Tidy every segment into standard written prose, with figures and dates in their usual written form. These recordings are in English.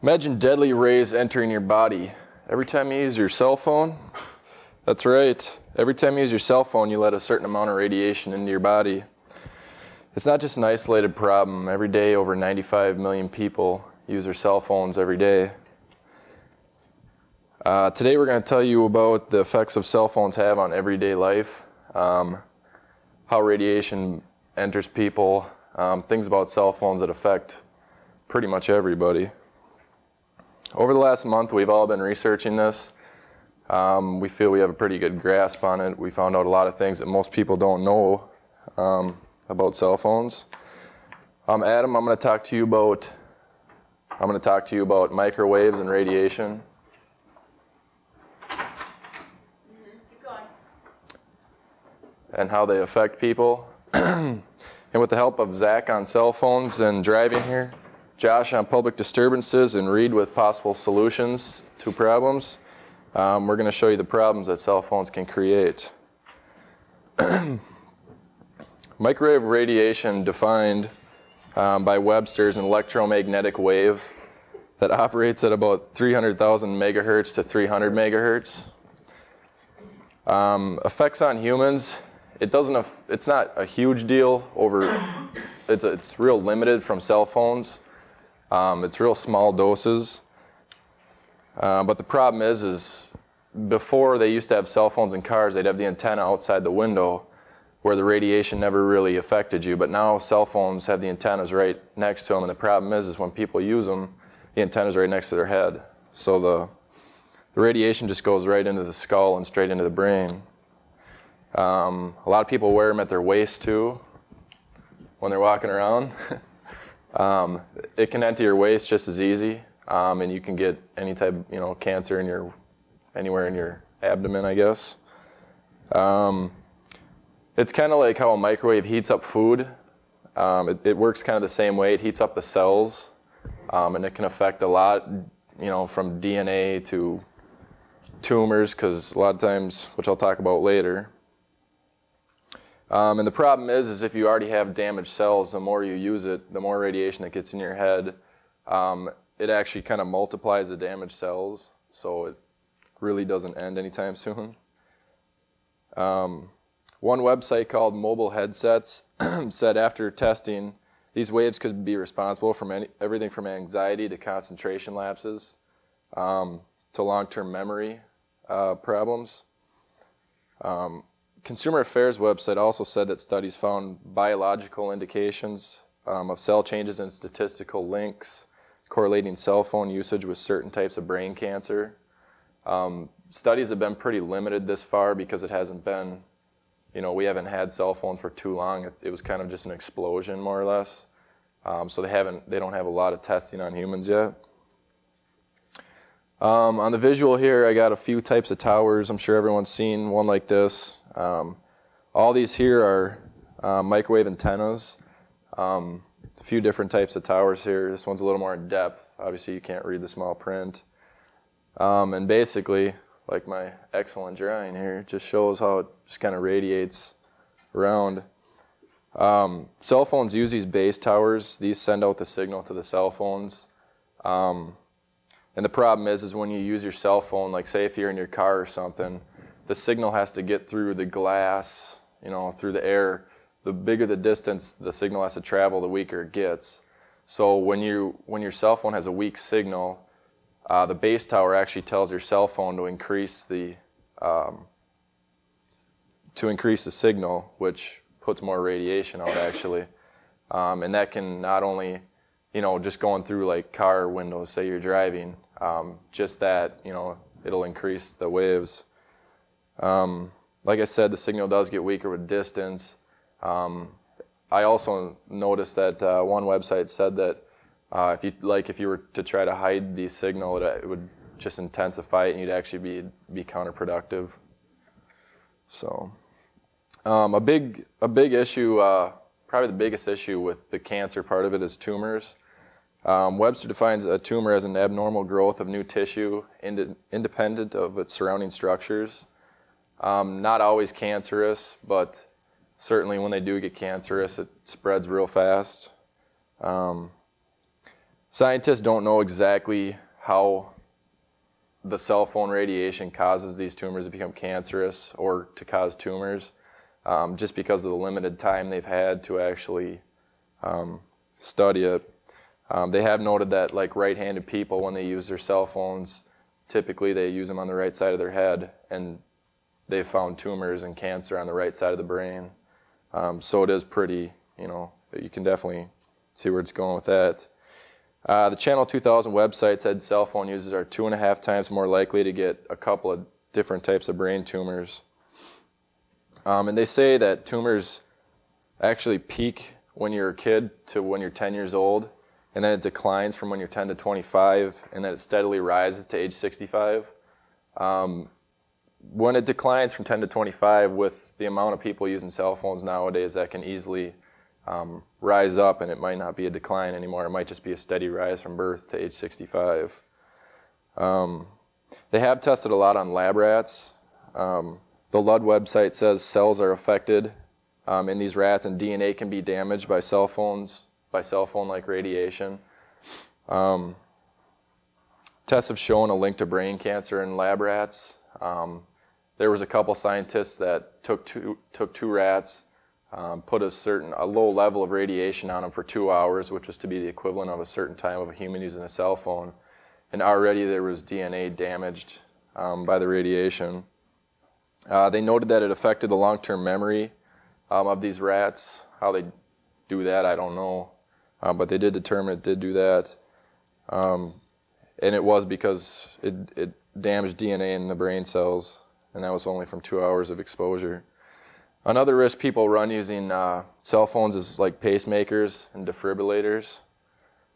Imagine deadly rays entering your body. Every time you use your cell phone, that's right. Every time you use your cell phone, you let a certain amount of radiation into your body. It's not just an isolated problem. Every day, over 95 million people use their cell phones every day. Today, we're going to tell you about the effects of cell phones have on everyday life, how radiation enters people, things about cell phones that affect pretty much everybody. Over the last month, we've all been researching this. We feel we have a pretty good grasp on it. We found out a lot of things that most people don't know about cell phones. Adam, I'm going to talk to you about microwaves and radiation. Keep going. And how they affect people. And with the help of Zach on cell phones and driving here, Josh on public disturbances, and Reed with possible solutions to problems, we're going to show you the problems that cell phones can create. Microwave radiation, defined by Webster, is an electromagnetic wave that operates at about 300,000 megahertz to 300 megahertz. Effects on humans, it's not a huge deal it's real limited from cell phones. It's real small doses. But the problem is before they used to have cell phones in cars, they'd have the antenna outside the window where the radiation never really affected you. But now cell phones have the antennas right next to them, and the problem is when people use them, the antenna's right next to their head. So the radiation just goes right into the skull and straight into the brain. A lot of people wear them at their waist too when they're walking around. It can enter your waist just as easy, and you can get any type of cancer anywhere in your abdomen, I guess. It's kind of like how a microwave heats up food. It works kind of the same way. It heats up the cells, and it can affect a lot, from DNA to tumors, because a lot of times, which I'll talk about later. And the problem is if you already have damaged cells, the more you use it, the more radiation that gets in your head. It actually kind of multiplies the damaged cells, so it really doesn't end anytime soon. One website called Mobile Headsets said after testing, these waves could be responsible for everything from anxiety to concentration lapses to long-term memory problems. Consumer Affairs website also said that studies found biological indications of cell changes and statistical links correlating cell phone usage with certain types of brain cancer. Studies have been pretty limited this far because it hasn't been, we haven't had cell phones for too long. It was kind of just an explosion, more or less. So they don't have a lot of testing on humans yet. On the visual here, I got a few types of towers. I'm sure everyone's seen one like this. All these here are microwave antennas. A few different types of towers here. This one's a little more in depth. Obviously, you can't read the small print. And basically, like my excellent drawing here, it just shows how it just kind of radiates around. Cell phones use these base towers. These send out the signal to the cell phones. And the problem is when you use your cell phone, like say if you're in your car or something, the signal has to get through the glass, through the air. The bigger the distance the signal has to travel, the weaker it gets. So when your cell phone has a weak signal, the base tower actually tells your cell phone to increase the signal, which puts more radiation out actually. And that can not only, just going through like car windows, say you're driving, just that, it'll increase the waves. Like I said, the signal does get weaker with distance. I also noticed that one website said that if you were to try to hide the signal, it would just intensify it, and you'd actually be counterproductive. So, a big issue, probably the biggest issue with the cancer part of it is tumors. Webster defines a tumor as an abnormal growth of new tissue independent of its surrounding structures. Not always cancerous, but certainly when they do get cancerous, it spreads real fast. Scientists don't know exactly how the cell phone radiation causes these tumors to become cancerous or to cause tumors, just because of the limited time they've had to actually study it. They have noted that like right-handed people, when they use their cell phones, typically they use them on the right side of their head, and they've found tumors and cancer on the right side of the brain. So it is pretty, you can definitely see where it's going with that. The Channel 2000 website said cell phone users are 2.5 times more likely to get a couple of different types of brain tumors. And they say that tumors actually peak when you're a kid to when you're 10 years old, and then it declines from when you're 10 to 25, and then it steadily rises to age 65. When it declines from 10 to 25, with the amount of people using cell phones nowadays, that can easily rise up, and it might not be a decline anymore. It might just be a steady rise from birth to age 65. They have tested a lot on lab rats. The Lud website says cells are affected in these rats, and DNA can be damaged by cell phone-like radiation. Tests have shown a link to brain cancer in lab rats. There was a couple scientists that took two rats, put a low level of radiation on them for 2 hours, which was to be the equivalent of a certain time of a human using a cell phone, and already there was DNA damaged by the radiation. They noted that it affected the long-term memory of these rats. How they do that, I don't know, but they did determine it did do that, and it was because it damaged DNA in the brain cells, and that was only from 2 hours of exposure. Another risk people run using cell phones is like pacemakers and defibrillators.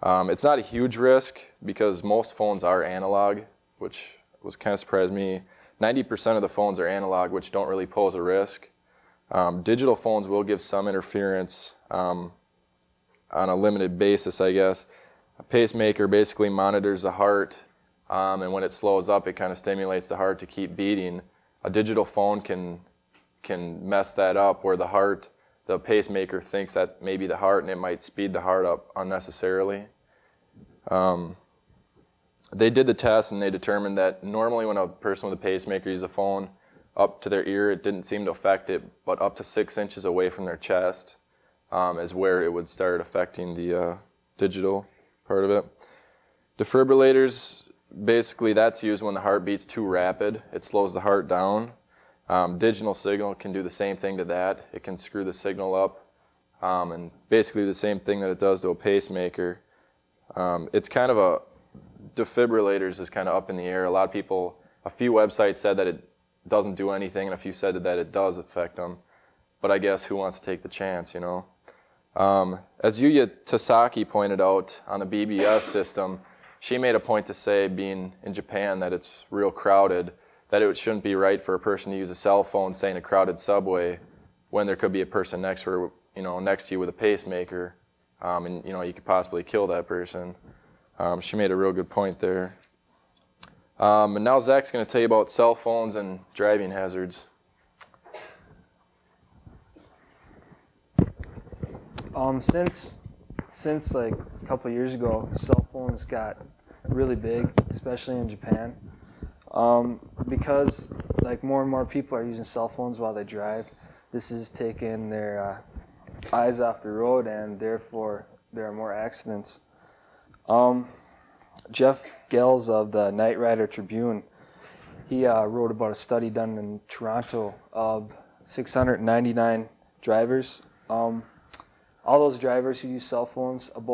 It's not a huge risk because most phones are analog, which was kind of surprised me. 90% of the phones are analog, which don't really pose a risk. Digital phones will give some interference on a limited basis, I guess. A pacemaker basically monitors the heart, and when it slows up, it kind of stimulates the heart to keep beating. A digital phone can mess that up, where the pacemaker thinks that maybe the heart, and it might speed the heart up unnecessarily. They did the test, and they determined that normally when a person with a pacemaker uses a phone up to their ear, it didn't seem to affect it, but up to 6 inches away from their chest is where it would start affecting the digital part of it. Defibrillators, basically that's used when the heart beats too rapid. It slows the heart down. Digital signal can do the same thing to that. It can screw the signal up, and basically the same thing that it does to a pacemaker. It's kind of defibrillators is kind of up in the air. A few websites said that it doesn't do anything, and a few said that it does affect them. But I guess who wants to take the chance, As Yuya Tasaki pointed out on the BBS system, she made a point to say, being in Japan, that it's real crowded, that it shouldn't be right for a person to use a cell phone, say in a crowded subway, when there could be a person next to you with a pacemaker, and you could possibly kill that person. She made a real good point there. And now Zach's going to tell you about cell phones and driving hazards. Since like a couple of years ago, cell phones got really big, especially in Japan, because like more and more people are using cell phones while they drive. This is taking their eyes off the road, and therefore there are more accidents. Jeff Gels of the Knight Rider Tribune, he wrote about a study done in Toronto of 699 drivers. All those drivers who use cell phones, of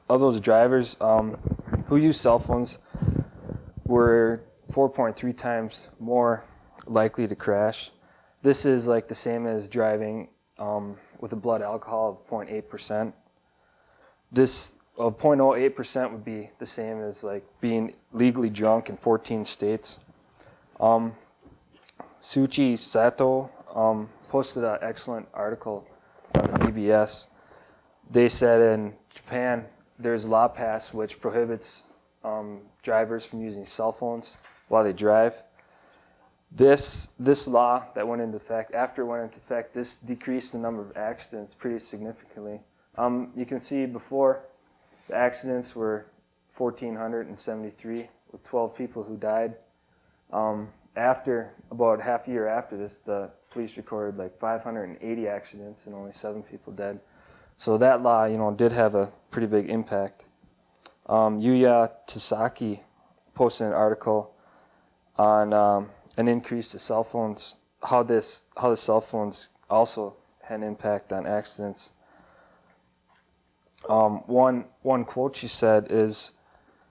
those drivers who use cell phones were 4.3 times more likely to crash. This is like the same as driving with a blood alcohol of 0.8%. This of 0.08% would be the same as like being legally drunk in 14 states. Suchi Sato posted an excellent article on the BBS. They said in Japan there's a law passed which prohibits drivers from using cell phones while they drive. This law that went into effect, after it went into effect, this decreased the number of accidents pretty significantly. You can see before The accidents were 1,473 with 12 people who died. After about half a year after this, the police recorded like 580 accidents and only 7 people dead. So that law, did have a pretty big impact. Yuya Tasaki posted an article on an increase to cell phones, how the cell phones also had an impact on accidents. One quote she said is,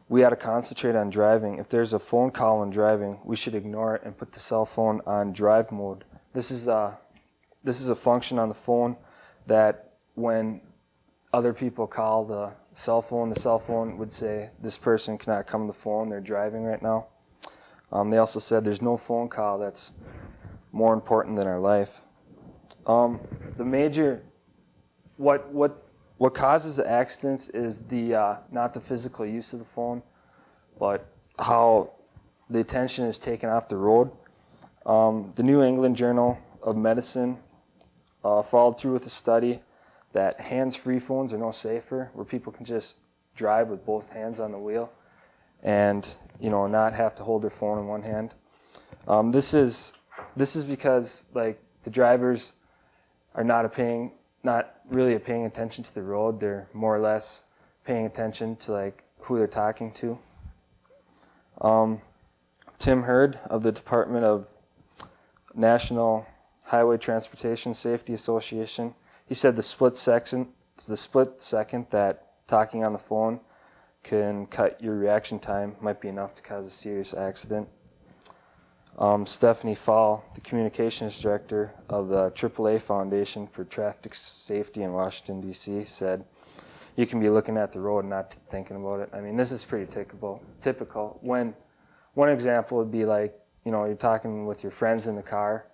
"We ought to concentrate on driving. If there's a phone call when driving, we should ignore it and put the cell phone on drive mode." This is a function on the phone that when other people call the cell phone would say, "This person cannot come to the phone, they're driving right now." They also said there's no phone call that's more important than our life. What causes the accidents is not the physical use of the phone, but how the attention is taken off the road. The New England Journal of Medicine followed through with a study that hands-free phones are no safer, where people can just drive with both hands on the wheel and not have to hold their phone in one hand. This is because like the drivers are not really paying attention to the road. They're more or less paying attention to like who they're talking to. Tim Hurd of the Department of National Highway Transportation Safety Association, he said the split second that talking on the phone can cut your reaction time might be enough to cause a serious accident. Stephanie Fall, the communications director of the AAA Foundation for Traffic Safety in Washington, D.C., said, "You can be looking at the road and not thinking about it." I mean, this is pretty typical. When one example would be like, you're talking with your friends in the car.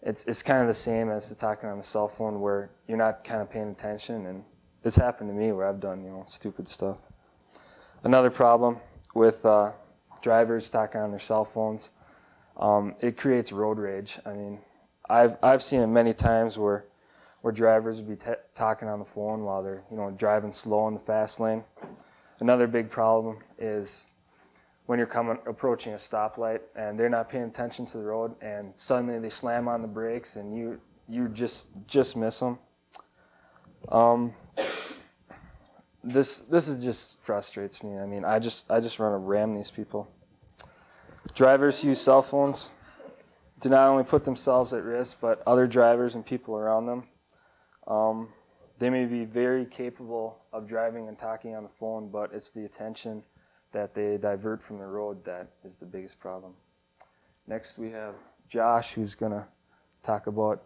It's kind of the same as talking on the cell phone where you're not kind of paying attention, and it's happened to me where I've done, stupid stuff. Another problem with drivers talking on their cell phones, it creates road rage. I mean, I've seen it many times where drivers would be talking on the phone while they're driving slow in the fast lane. Another big problem is when you're approaching a stoplight and they're not paying attention to the road, and suddenly they slam on the brakes and you just miss them. This is just frustrates me. I mean, I just want to ram these people. Drivers who use cell phones do not only put themselves at risk, but other drivers and people around them. They may be very capable of driving and talking on the phone, but it's the attention that they divert from the road that is the biggest problem. Next we have Josh, who's going to talk about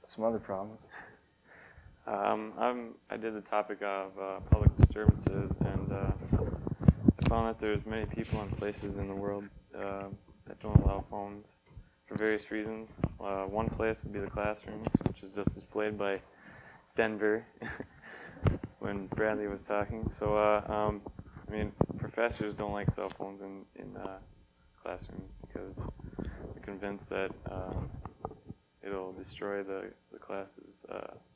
some other problems. I did the topic of public disturbances, and I found that there's many people and places in the world that don't allow phones for various reasons. One place would be the classroom, which is just displayed by Denver when Bradley was talking. So, I mean, professors don't like cell phones in classrooms because they're convinced that it'll destroy the class's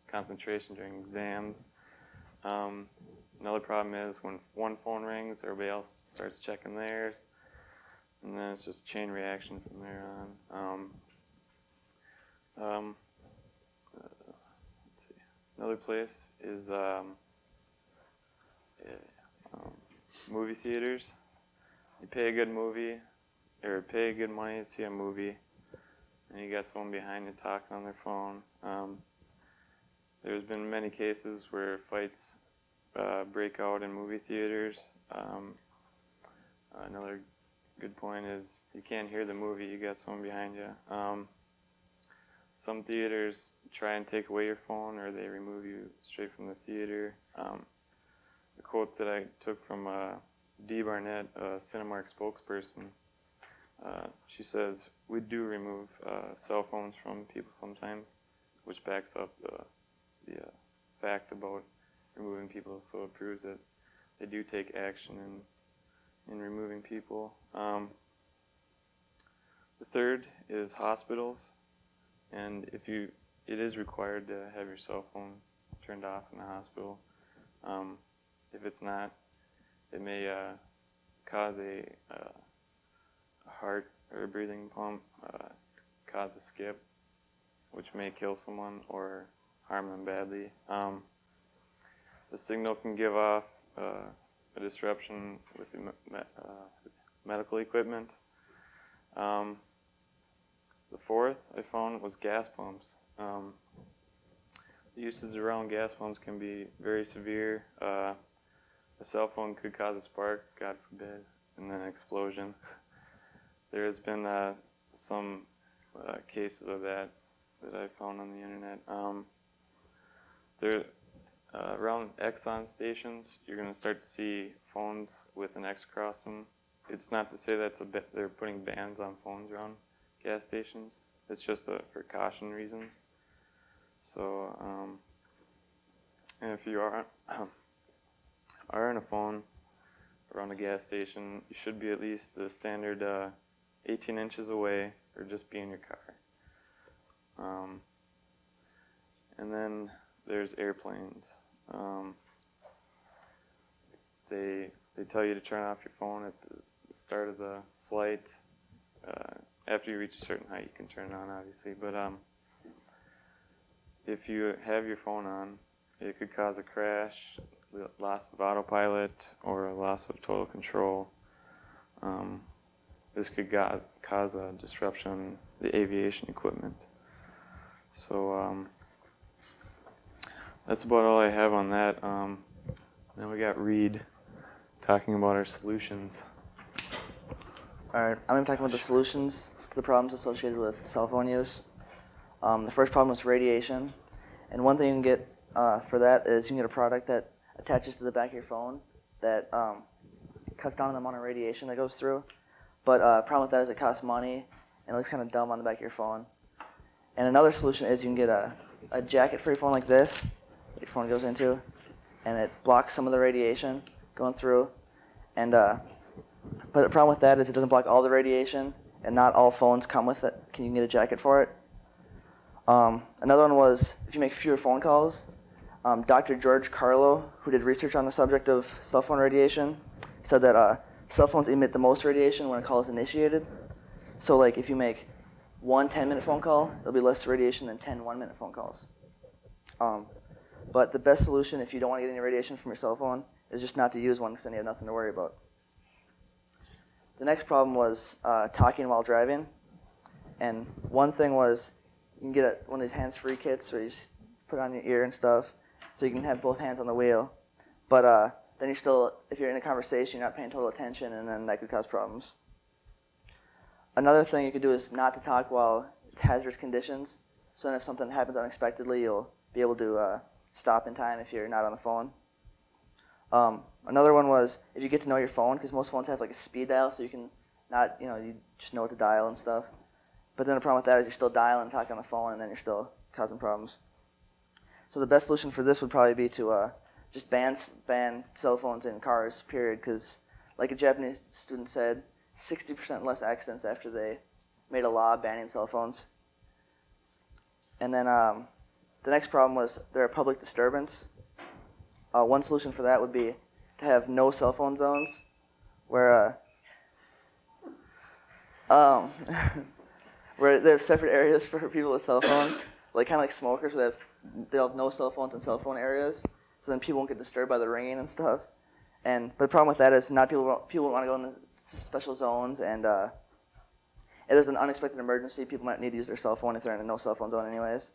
concentration during exams. Another problem is when one phone rings, everybody else starts checking theirs, and then it's just chain reaction from there on. Let's see. Another place is movie theaters. You pay a good movie, or pay good money to see a movie, and you got someone behind you talking on their phone. There's been many cases where fights break out in movie theaters. Another good point is you can't hear the movie, you got someone behind you. Some theaters try and take away your phone, or they remove you straight from the theater. The quote that I took from Dee Barnett, a Cinemark spokesperson, she says, "We do remove cell phones from people sometimes," which backs up the fact about removing people, so it proves that they do take action in removing people. The third is hospitals, and it is required to have your cell phone turned off in the hospital. If it's not, it may cause a heart or a breathing pump, cause a skip, which may kill someone or harm them badly. The signal can give off a disruption with the medical equipment. The fourth I found was gas pumps. The uses around gas pumps can be very severe. A cell phone could cause a spark, God forbid, and then an explosion. There has been some cases of that I found on the internet. Around Exxon stations, you're going to start to see phones with an X across them. It's not to say they're putting bans on phones around gas stations. It's just for caution reasons. So, and if you are on a phone around a gas station, you should be at least the standard 18 inches away, or just be in your car. And then there's airplanes. They tell you to turn off your phone at the start of the flight. After you reach a certain height, you can turn it on, obviously. But if you have your phone on, it could cause a crash, loss of autopilot, or a loss of total control. This could cause a disruption in the aviation equipment. So that's about all I have on that. Then we got Reed talking about our solutions. All right, I'm going to talk about the solutions to the problems associated with cell phone use. The first problem is radiation. And one thing you can get for that is you can get a product that attaches to the back of your phone that cuts down on the amount of radiation that goes through. But problem with that is it costs money and it looks kind of dumb on the back of your phone. And another solution is you can get a jacket for your phone like this that your phone goes into, and it blocks some of the radiation going through. And but the problem with that is it doesn't block all the radiation, and not all phones come with it. You can get a jacket for it. Another one was if you make fewer phone calls. Dr. George Carlo, who did research on the subject of cell phone radiation, said that cell phones emit the most radiation when a call is initiated. So like if you make one 10-minute phone call, there'll be less radiation than 10 one-minute phone calls. But the best solution if you don't want to get any radiation from your cell phone is just not to use one, because then you have nothing to worry about. The next problem was talking while driving. And one thing was you can get one of these hands-free kits where you just put it on your ear and stuff, so you can have both hands on the wheel. But then you're still, if you're in a conversation, you're not paying total attention, and then that could cause problems. Another thing you could do is not to talk while it's hazardous conditions. So then if something happens unexpectedly, you'll be able to stop in time if you're not on the phone. Another one was if you get to know your phone, because most phones have like a speed dial, so you can not, you just know what to dial and stuff. But then the problem with that is you're still dialing and talking on the phone, and then you're still causing problems. So the best solution for this would probably be to just ban cell phones in cars, period, because like a Japanese student said, 60% less accidents after they made a law banning cell phones. And then the next problem was they're a public disturbance. One solution for that would be to have no cell phone zones, where where they have separate areas for people with cell phones, like kind of like smokers, they'll have no cell phones in cell phone areas, so then people won't get disturbed by the ringing and stuff. But the problem with that is people won't want to go in the special zones, and if there's an unexpected emergency, people might need to use their cell phone if they're in a no cell phone zone anyways.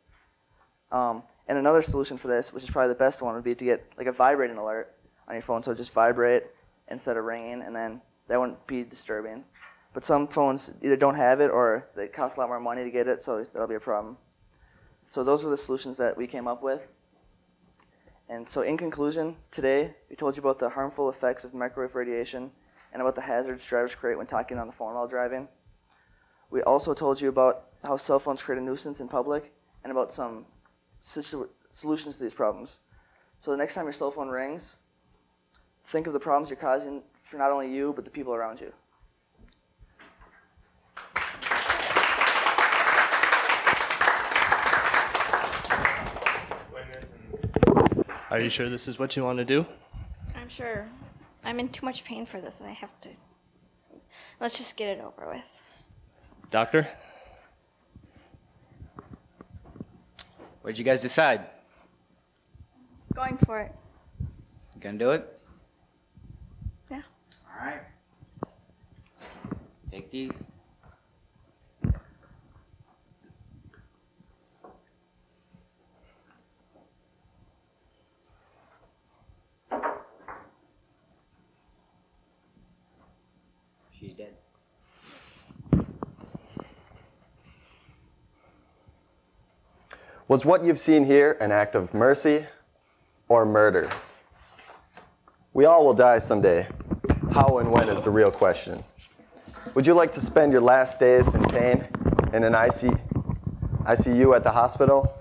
And another solution for this, which is probably the best one, would be to get like a vibrating alert on your phone, so just vibrate instead of ringing, and then that wouldn't be disturbing. But some phones either don't have it, or they cost a lot more money to get it, so that'll be a problem. So those were the solutions that we came up with. And so in conclusion, today we told you about the harmful effects of microwave radiation and about the hazards drivers create when talking on the phone while driving. We also told you about how cell phones create a nuisance in public and about some solutions to these problems. So the next time your cell phone rings, think of the problems you're causing for not only you, but the people around you. Are you sure this is what you want to do? I'm Sure. I'm in too much pain for this. I have to. Let's just get it over with. Doctor? What'd you guys decide? Going for it. Gonna do it? Yeah. All right. Take these. She's dead. Was what you've seen here an act of mercy or murder? We all will die someday. How and when is the real question. Would you like to spend your last days in pain in an ICU at the hospital,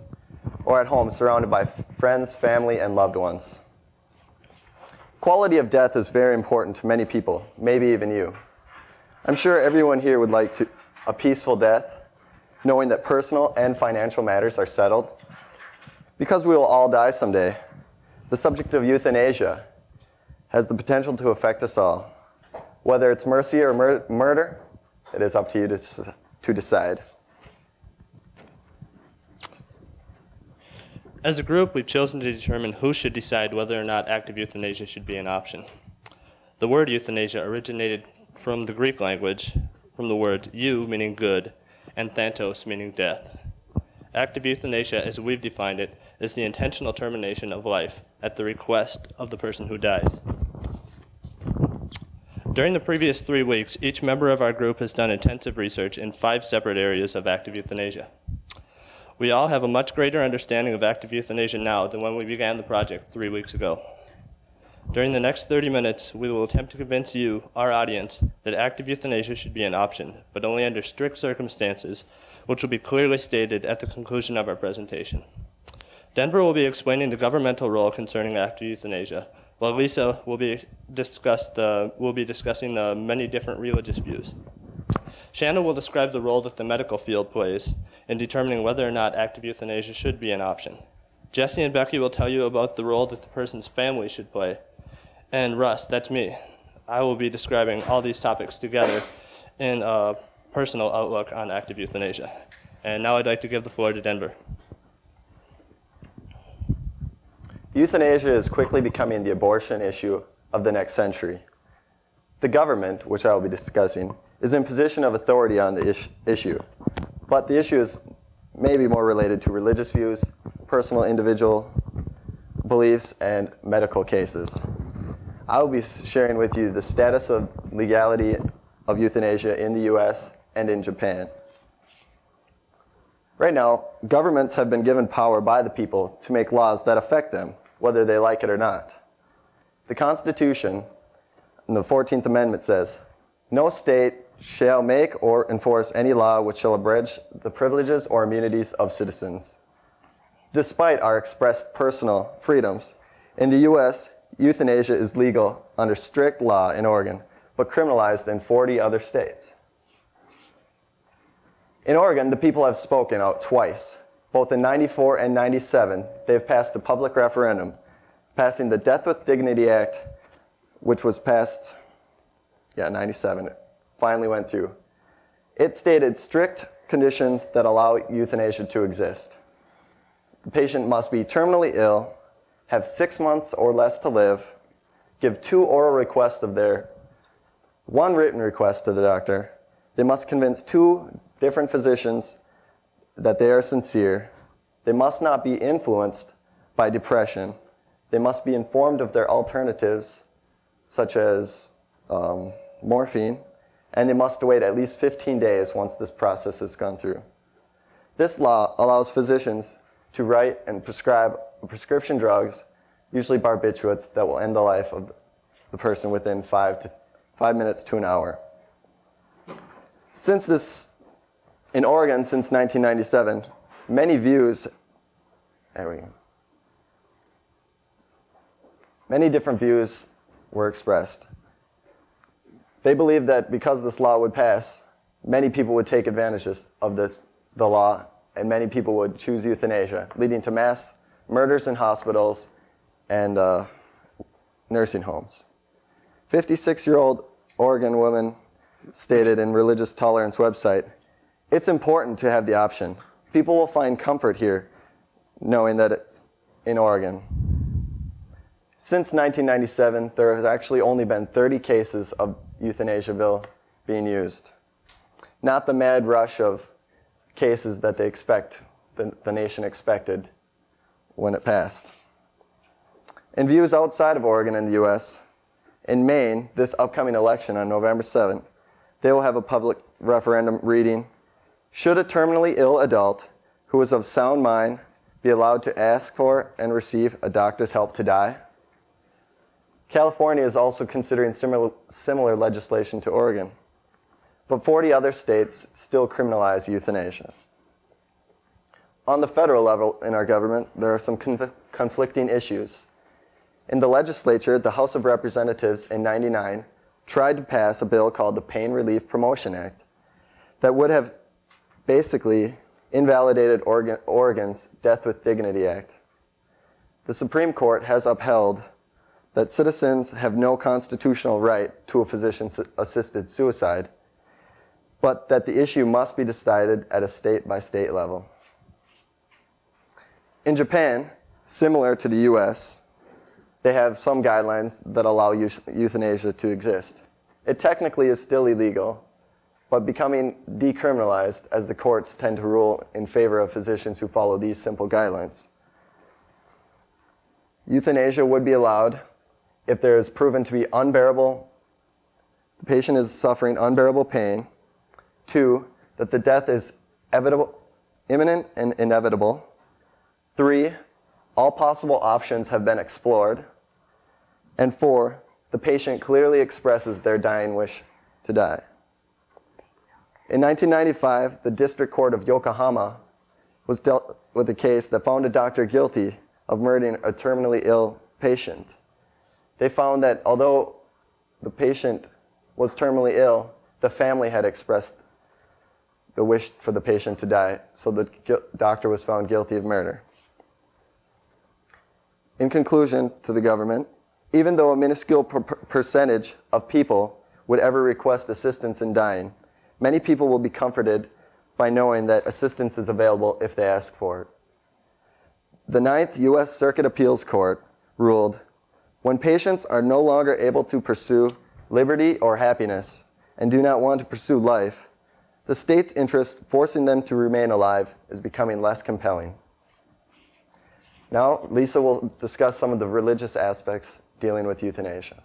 or at home surrounded by friends, family, and loved ones? Quality of death is very important to many people, maybe even you. I'm sure everyone here would like a peaceful death, knowing that personal and financial matters are settled. Because we will all die someday, the subject of euthanasia has the potential to affect us all. Whether it's mercy or murder, it is up to you to decide. As a group, we've chosen to determine who should decide whether or not active euthanasia should be an option. The word euthanasia originated from the Greek language, from the words eu meaning good, and thantos meaning death. Active euthanasia, as we've defined it, is the intentional termination of life at the request of the person who dies. During the previous 3 weeks, each member of our group has done intensive research in 5 separate areas of active euthanasia. We all have a much greater understanding of active euthanasia now than when we began the project 3 weeks ago. During the next 30 minutes, we will attempt to convince you, our audience, that active euthanasia should be an option, but only under strict circumstances, which will be clearly stated at the conclusion of our presentation. Denver will be explaining the governmental role concerning active euthanasia, while Lisa will be discussing the many different religious views. Shanna will describe the role that the medical field plays in determining whether or not active euthanasia should be an option. Jesse and Becky will tell you about the role that the person's family should play. And Russ, that's me. I will be describing all these topics together in a personal outlook on active euthanasia. And now I'd like to give the floor to Denver. Euthanasia is quickly becoming the abortion issue of the next century. The government, which I will be discussing, is in position of authority on the issue. But the issue is maybe more related to religious views, personal individual beliefs, and medical cases. I will be sharing with you the status of legality of euthanasia in the US and in Japan. Right now, governments have been given power by the people to make laws that affect them, whether they like it or not. The Constitution, in the 14th Amendment, says, "No state shall make or enforce any law which shall abridge the privileges or immunities of citizens." Despite our expressed personal freedoms, in the US, euthanasia is legal under strict law in Oregon, but criminalized in 40 other states. In Oregon, the people have spoken out twice. Both in 94 and 97, they've passed a public referendum, passing the Death with Dignity Act, which was passed, 97, it finally went through. It stated strict conditions that allow euthanasia to exist. The patient must be terminally ill, have 6 months or less to live, give 2 oral requests of their, 1 written request to the doctor. They must convince 2 different physicians that they are sincere. They must not be influenced by depression. They must be informed of their alternatives, such as morphine, and they must wait at least 15 days once this process has gone through. This law allows physicians to write and prescribe prescription drugs, usually barbiturates, that will end the life of the person within 5 minutes to an hour. Since this, in Oregon since 1997, many different views were expressed. They believed that because this law would pass, many people would take advantage of the law, and many people would choose euthanasia, leading to mass murders in hospitals and nursing homes. 56-year-old Oregon woman stated in Religious Tolerance website, "It's important to have the option. People will find comfort here knowing that it's in Oregon." Since 1997, there has actually only been 30 cases of euthanasia bill being used. Not the mad rush of cases that the nation expected when it passed. In views outside of Oregon and the U.S., in Maine, this upcoming election on November 7th, they will have a public referendum reading, "Should a terminally ill adult who is of sound mind be allowed to ask for and receive a doctor's help to die?" California is also considering similar legislation to Oregon, but 40 other states still criminalize euthanasia. On the federal level in our government, there are some conflicting issues. In the legislature, the House of Representatives in '99 tried to pass a bill called the Pain Relief Promotion Act that would have basically invalidated Oregon's Death with Dignity Act. The Supreme Court has upheld that citizens have no constitutional right to a physician-assisted suicide, but that the issue must be decided at a state-by-state level. In Japan, similar to the US, they have some guidelines that allow euthanasia to exist. It technically is still illegal, but becoming decriminalized as the courts tend to rule in favor of physicians who follow these simple guidelines. Euthanasia would be allowed if there is proven to be unbearable, the patient is suffering unbearable pain. 2, that the death is imminent and inevitable. 3, all possible options have been explored. And 4, the patient clearly expresses their dying wish to die. In 1995, the District Court of Yokohama was dealt with a case that found a doctor guilty of murdering a terminally ill patient. They found that although the patient was terminally ill, the family had expressed the wish for the patient to die, so the doctor was found guilty of murder. In conclusion to the government, even though a minuscule percentage of people would ever request assistance in dying, many people will be comforted by knowing that assistance is available if they ask for it. The 9th U.S. Circuit Appeals Court ruled, when patients are no longer able to pursue liberty or happiness and do not want to pursue life, the state's interest forcing them to remain alive is becoming less compelling. Now, Lisa will discuss some of the religious aspects dealing with euthanasia.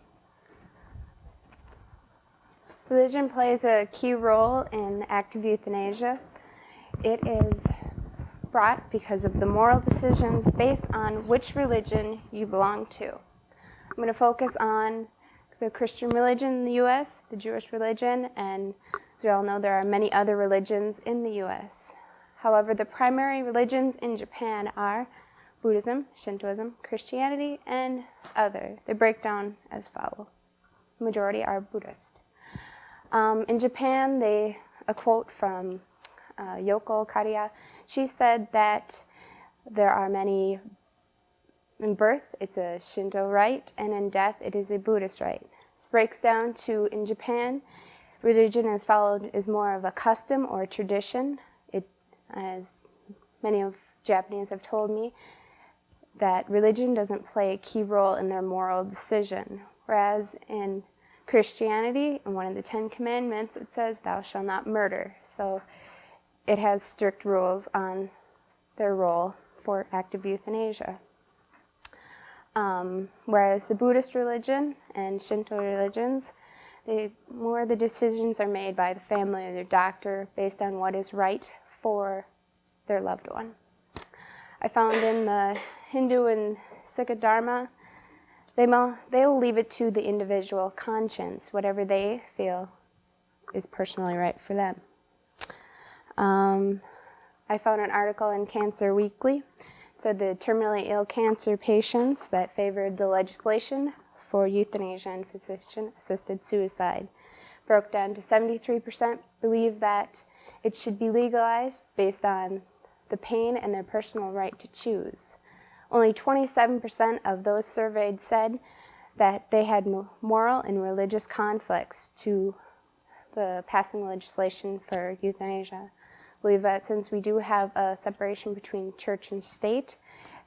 Religion plays a key role in active euthanasia. It is brought because of the moral decisions based on which religion you belong to. I'm going to focus on the Christian religion in the U.S., the Jewish religion, and as we all know, there are many other religions in the U.S. However, the primary religions in Japan are Buddhism, Shintoism, Christianity, and other. They break down as follows. The majority are Buddhist. In Japan, a quote from Yoko Kariya, she said that there are many, in birth, it's a Shinto rite, and in death, it is a Buddhist rite. This breaks down to, in Japan, religion is followed is more of a custom or a tradition. It, as many of Japanese have told me, that religion doesn't play a key role in their moral decision. Whereas in Christianity, in one of the 10 Commandments, it says, "Thou shalt not murder." So it has strict rules on their role for active euthanasia. Whereas the Buddhist religion and Shinto religions, more of the decisions are made by the family or their doctor based on what is right for their loved one. I found in the Hindu and Sikh Dharma, they'll leave it to the individual conscience, whatever they feel is personally right for them. I found an article in Cancer Weekly. It said the terminally ill cancer patients that favored the legislation for euthanasia and physician-assisted suicide broke down to 73% believe that it should be legalized based on the pain and their personal right to choose. Only 27% of those surveyed said that they had moral and religious conflicts to the passing legislation for euthanasia. I believe that since we do have a separation between church and state,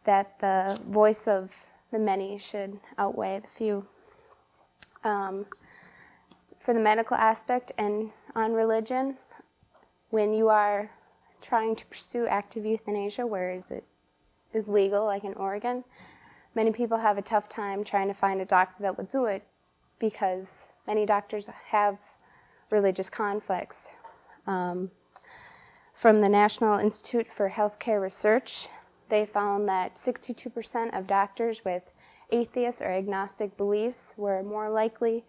that the voice of the many should outweigh the few. For the medical aspect and on religion, when you are trying to pursue active euthanasia, whereas it is legal, like in Oregon, many people have a tough time trying to find a doctor that will do it because many doctors have religious conflicts. From the National Institute for Healthcare Research, they found that 62% of doctors with atheist or agnostic beliefs were more likely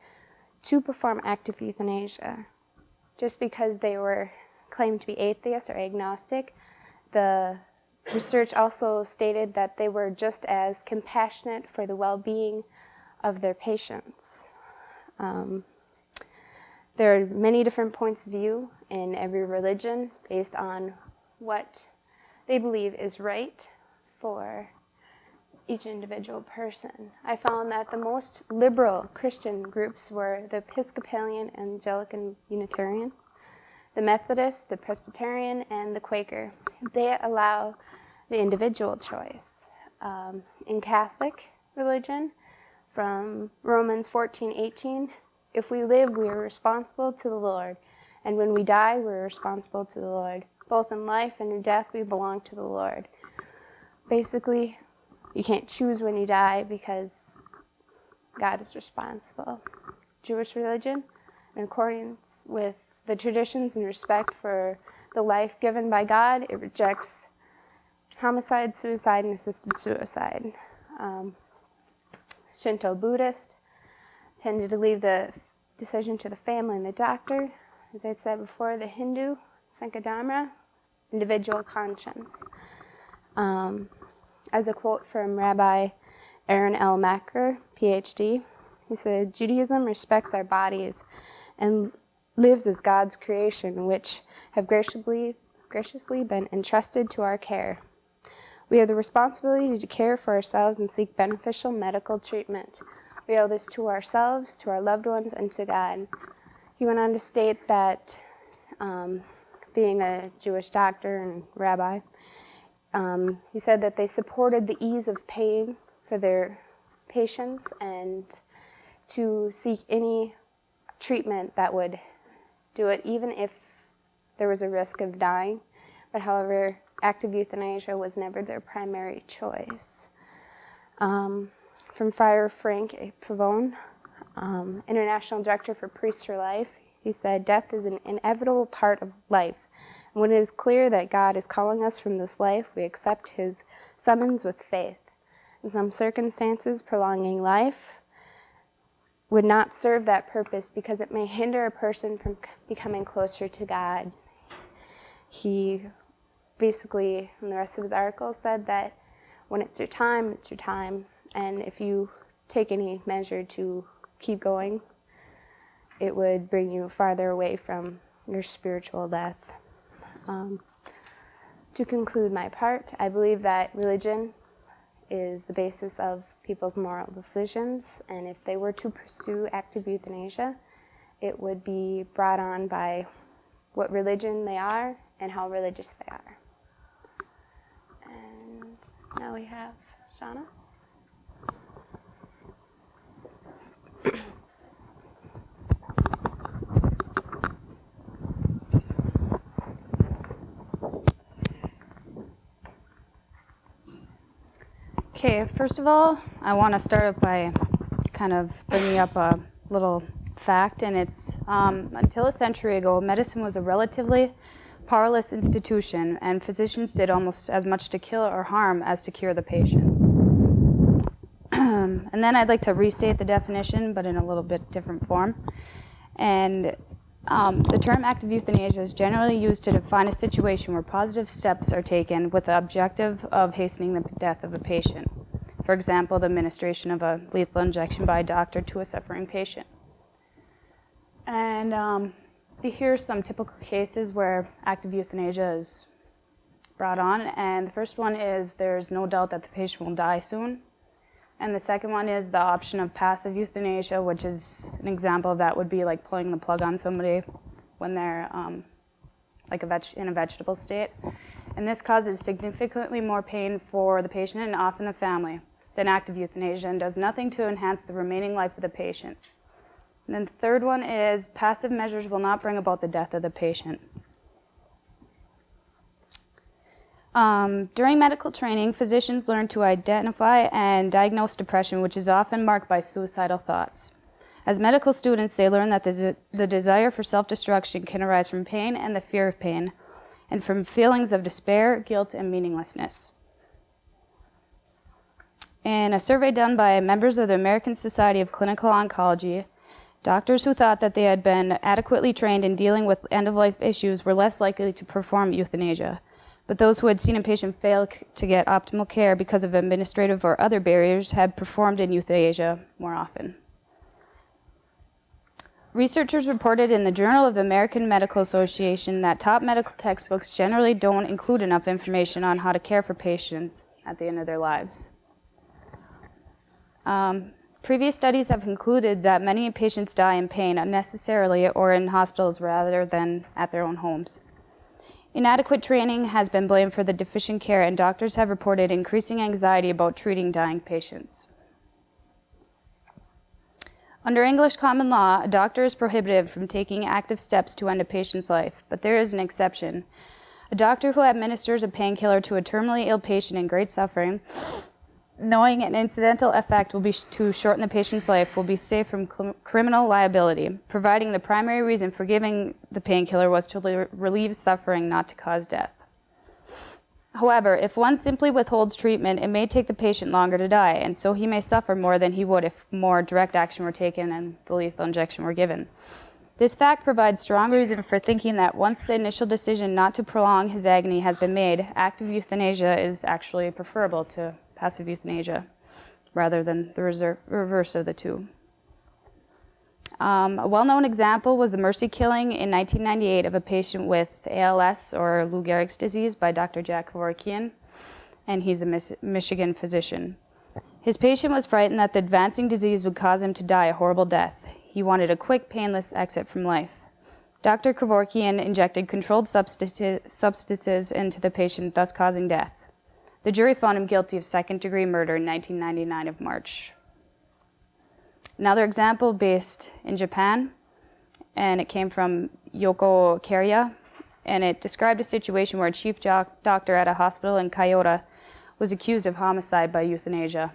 to perform active euthanasia. Just because they were claimed to be atheist or agnostic, the research also stated that they were just as compassionate for the well-being of their patients. There are many different points of view in every religion based on what they believe is right for each individual person. I found that the most liberal Christian groups were the Episcopalian, Anglican, Unitarian, the Methodist, the Presbyterian, and the Quaker. They allow the individual choice. In Catholic religion, from Romans 14:18, if we live, we are responsible to the Lord, and when we die, we're responsible to the Lord. Both in life and in death, we belong to the Lord. Basically, you can't choose when you die because God is responsible. Jewish religion, in accordance with the traditions and respect for the life given by God, it rejects homicide, suicide, and assisted suicide. Shinto Buddhist tended to leave the decision to the family and the doctor. As I said before, the Hindu, Sankadharma, individual conscience. As a quote from Rabbi Aaron L. Macker, PhD, he said, "Judaism respects our bodies and lives as God's creation, which have graciously been entrusted to our care. We have the responsibility to care for ourselves and seek beneficial medical treatment. We owe this to ourselves, to our loved ones, and to God." He went on to state that being a Jewish doctor and rabbi, he said that they supported the ease of pain for their patients and to seek any treatment that would do it, even if there was a risk of dying. But however, active euthanasia was never their primary choice. From Friar Frank Pavone, International Director for Priests for Life, he said, "Death is an inevitable part of life. And when it is clear that God is calling us from this life, we accept his summons with faith. In some circumstances, prolonging life would not serve that purpose because it may hinder a person from becoming closer to God." He basically, in the rest of his article, said that when it's your time, it's your time. And if you take any measure to keep going, it would bring you farther away from your spiritual death. To conclude my part, I believe that religion is the basis of people's moral decisions, and if they were to pursue active euthanasia, it would be brought on by what religion they are and how religious they are. And now we have Shauna. Okay, first of all, I want to start up by kind of bringing up a little fact, and it's until a century ago, medicine was a relatively powerless institution, and physicians did almost as much to kill or harm as to cure the patient. And then I'd like to restate the definition, but in a little bit different form. And the term active euthanasia is generally used to define a situation where positive steps are taken with the objective of hastening the death of a patient. For example, the administration of a lethal injection by a doctor to a suffering patient. And here's some typical cases where active euthanasia is brought on. And the first one is there's no doubt that the patient will die soon. And the second one is the option of passive euthanasia, which is an example of that would be like pulling the plug on somebody when they're in a vegetable state. And this causes significantly more pain for the patient and often the family than active euthanasia and does nothing to enhance the remaining life of the patient. And then the third one is passive measures will not bring about the death of the patient. During medical training, physicians learn to identify and diagnose depression, which is often marked by suicidal thoughts. As medical students, they learn that the desire for self-destruction can arise from pain and the fear of pain, and from feelings of despair, guilt, and meaninglessness. In a survey done by members of the American Society of Clinical Oncology, doctors who thought that they had been adequately trained in dealing with end-of-life issues were less likely to perform euthanasia. But those who had seen a patient fail to get optimal care because of administrative or other barriers had performed in euthanasia more often. Researchers reported in the Journal of the American Medical Association that top medical textbooks generally don't include enough information on how to care for patients at the end of their lives. Previous studies have concluded that many patients die in pain unnecessarily or in hospitals rather than at their own homes. Inadequate training has been blamed for the deficient care, and doctors have reported increasing anxiety about treating dying patients. Under English common law, a doctor is prohibited from taking active steps to end a patient's life, but there is an exception. A doctor who administers a painkiller to a terminally ill patient in great suffering, knowing an incidental effect will be to shorten the patient's life, will be safe from criminal liability, providing the primary reason for giving the painkiller was to relieve suffering, not to cause death. However, if one simply withholds treatment, it may take the patient longer to die, and so he may suffer more than he would if more direct action were taken and the lethal injection were given. This fact provides strong reason for thinking that once the initial decision not to prolong his agony has been made, active euthanasia is actually preferable to passive euthanasia, rather than the reverse of the two. A well-known example was the mercy killing in 1998 of a patient with ALS, or Lou Gehrig's disease, by Dr. Jack Kevorkian, and he's a Michigan physician. His patient was frightened that the advancing disease would cause him to die a horrible death. He wanted a quick, painless exit from life. Dr. Kevorkian injected controlled substances into the patient, thus causing death. The jury found him guilty of second-degree murder in 1999 of March. Another example based in Japan, and it came from Yoko Kariya, and it described a situation where a chief doctor at a hospital in Kyoto was accused of homicide by euthanasia.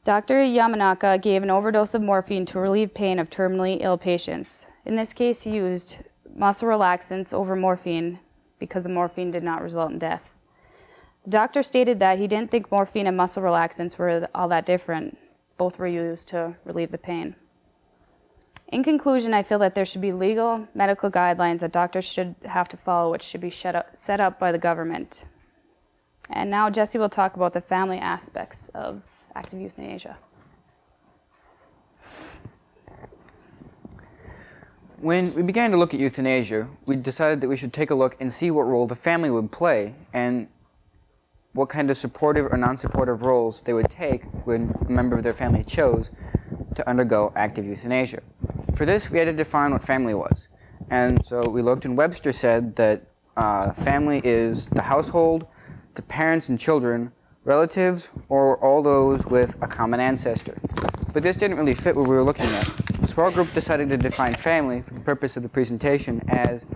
Dr. Yamanaka gave an overdose of morphine to relieve pain of terminally ill patients. In this case, he used muscle relaxants over morphine because the morphine did not result in death. The doctor stated that he didn't think morphine and muscle relaxants were all that different. Both were used to relieve the pain. In conclusion, I feel that there should be legal medical guidelines that doctors should have to follow, which should be set up by the government. And now Jesse will talk about the family aspects of active euthanasia. When we began to look at euthanasia, we decided that we should take a look and see what role the family would play and what kind of supportive or non-supportive roles they would take when a member of their family chose to undergo active euthanasia. For this, we had to define what family was. And so we looked, and Webster said that family is the household, the parents and children, relatives, or all those with a common ancestor. But this didn't really fit what we were looking at. So our group decided to define family for the purpose of the presentation as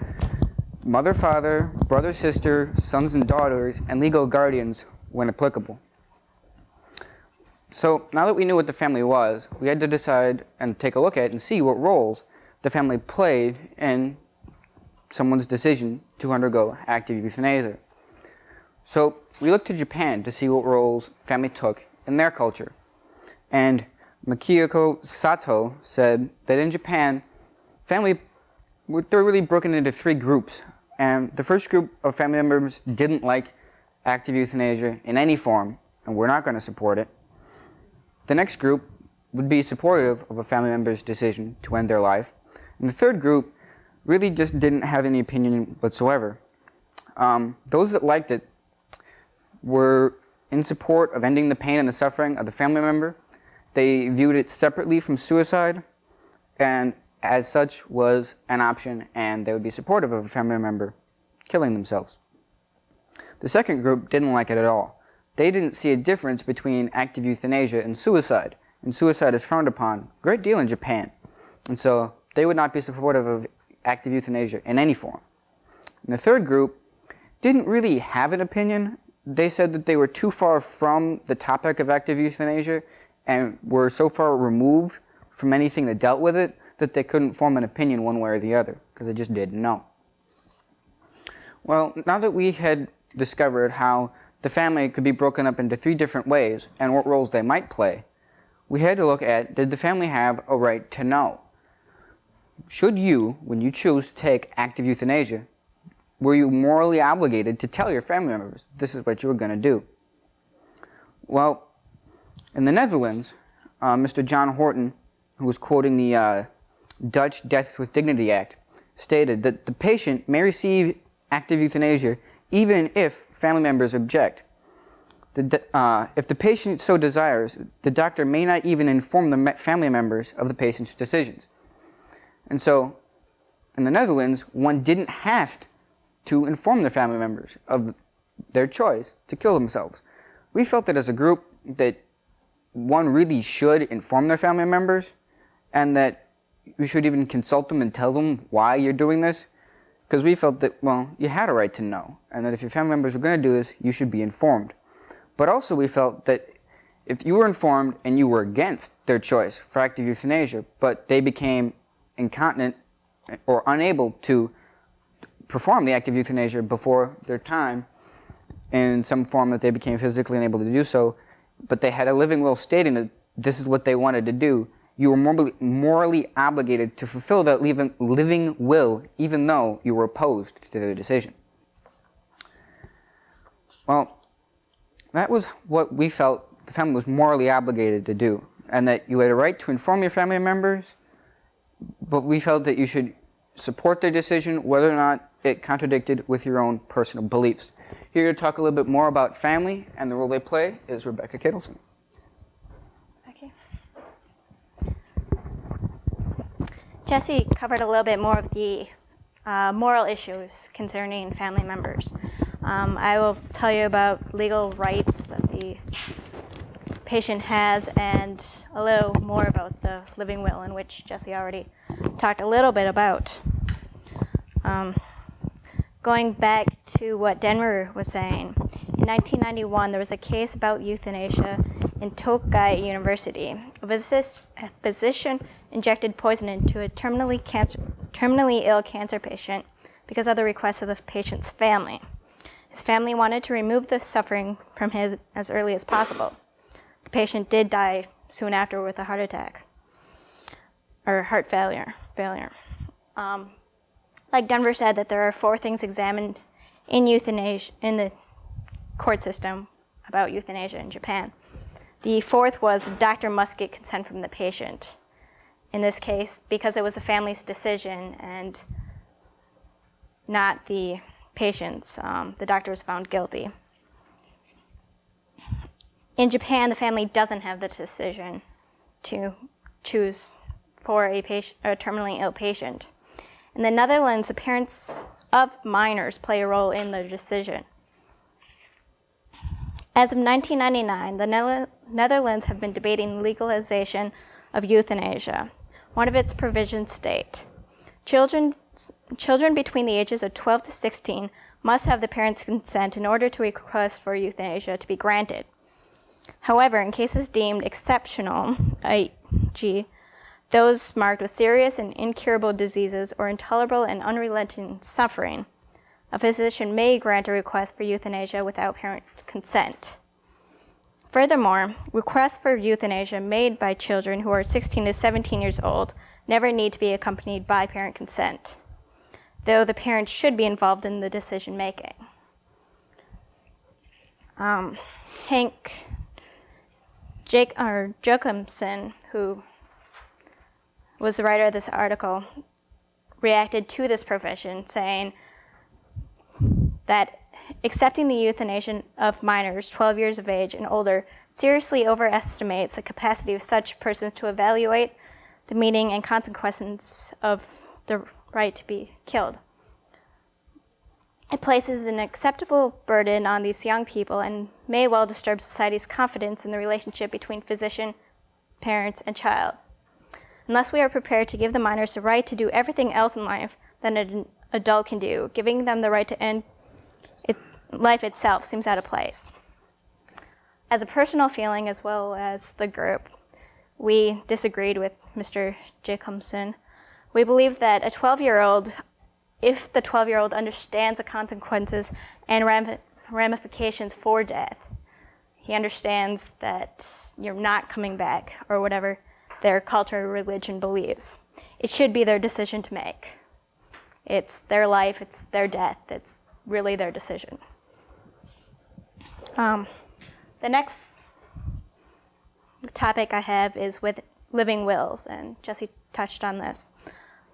mother, father, brother, sister, sons and daughters, and legal guardians when applicable. So now that we knew what the family was, we had to decide and take a look at and see what roles the family played in someone's decision to undergo active euthanasia. So we looked to Japan to see what roles family took in their culture. And Makiyoko Sato said that in Japan, family they're really broken into three groups. And the first group of family members didn't like active euthanasia in any form, and we're not going to support it. The next group would be supportive of a family member's decision to end their life. And the third group really just didn't have any opinion whatsoever. Those that liked it were in support of ending the pain and the suffering of the family member. They viewed it separately from suicide, and as such was an option, and they would be supportive of a family member killing themselves. The second group didn't like it at all. They didn't see a difference between active euthanasia and suicide suicide is frowned upon a great deal in Japan, and so they would not be supportive of active euthanasia in any form. And the third group didn't really have an opinion. They said that they were too far from the topic of active euthanasia and were so far removed from anything that dealt with it that they couldn't form an opinion one way or the other because they just didn't know. Well, now that we had discovered how the family could be broken up into 3 different ways and what roles they might play, we had to look at, did the family have a right to know? Should you, when you choose to take active euthanasia, were you morally obligated to tell your family members this is what you were going to do? Well, in the Netherlands, Mr. John Horton, who was quoting the Dutch Death with Dignity Act, stated that the patient may receive active euthanasia even if family members object. If the patient so desires, the doctor may not even inform the family members of the patient's decisions. And so, in the Netherlands, one didn't have to inform the family members of their choice to kill themselves. We felt that as a group that one really should inform their family members, and that you should even consult them and tell them why you're doing this, because we felt that, well, you had a right to know, and that if your family members were going to do this, you should be informed. But also we felt that if you were informed and you were against their choice for active euthanasia, but they became incontinent or unable to perform the active euthanasia before their time in some form that they became physically unable to do so, but they had a living will stating that this is what they wanted to do, you were morally obligated to fulfill that living will even though you were opposed to their decision. Well, that was what we felt the family was morally obligated to do, and that you had a right to inform your family members, but we felt that you should support their decision whether or not it contradicted with your own personal beliefs. Here to talk a little bit more about family and the role they play is Rebecca Kittleson. Okay. Jesse covered a little bit more of the moral issues concerning family members. I will tell you about legal rights that the patient has and a little more about the living will, in which Jesse already talked a little bit about. Going back to what Denver was saying, in 1991 there was a case about euthanasia in Tokai University. A physician injected poison into a terminally ill cancer patient because of the request of the patient's family. His family wanted to remove the suffering from him as early as possible. The patient did die soon after with a heart attack or heart failure. Like Denver said, that there are 4 things examined in euthanasia in the court system about euthanasia in Japan. The 4th was doctor must get consent from the patient. In this case, because it was the family's decision and not the patient's, the doctor was found guilty. In Japan, the family doesn't have the decision to choose for a terminally ill patient. In the Netherlands, the parents of minors play a role in the decision. As of 1999, the Netherlands have been debating legalization of euthanasia. One of its provisions state, children between the ages of 12 to 16 must have the parents' consent in order to request for euthanasia to be granted. However, in cases deemed exceptional, i.e., those marked with serious and incurable diseases or intolerable and unrelenting suffering, a physician may grant a request for euthanasia without parent consent. Furthermore, requests for euthanasia made by children who are 16 to 17 years old never need to be accompanied by parent consent, though the parents should be involved in the decision making. Hank Jacobson, who was the writer of this article, reacted to this provision, saying that accepting the euthanasia of minors 12 years of age and older seriously overestimates the capacity of such persons to evaluate the meaning and consequences of the right to be killed. It places an acceptable burden on these young people and may well disturb society's confidence in the relationship between physician, parents, and child. Unless we are prepared to give the minors the right to do everything else in life that an adult can do, giving them the right to end life itself seems out of place. As a personal feeling, as well as the group, we disagreed with Mr. Jacobson. We believe that a 12-year-old, if the 12-year-old understands the consequences and ramifications for death, he understands that you're not coming back, or whatever their culture or religion believes. It should be their decision to make. It's their life, it's their death, it's really their decision. The next topic I have is with living wills, and Jesse touched on this.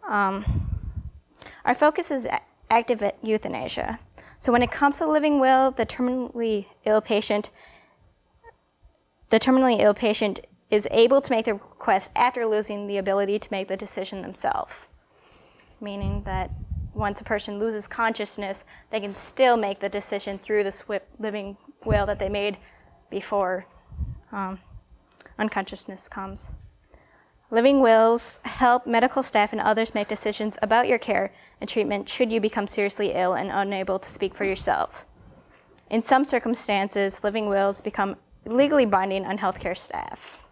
Our focus is active euthanasia. So when it comes to living will, the terminally ill patient is able to make the request after losing the ability to make the decision themselves, meaning that once a person loses consciousness, they can still make the decision through the living will that they made before unconsciousness comes. Living wills help medical staff and others make decisions about your care and treatment should you become seriously ill and unable to speak for yourself. In some circumstances, living wills become legally binding on healthcare staff.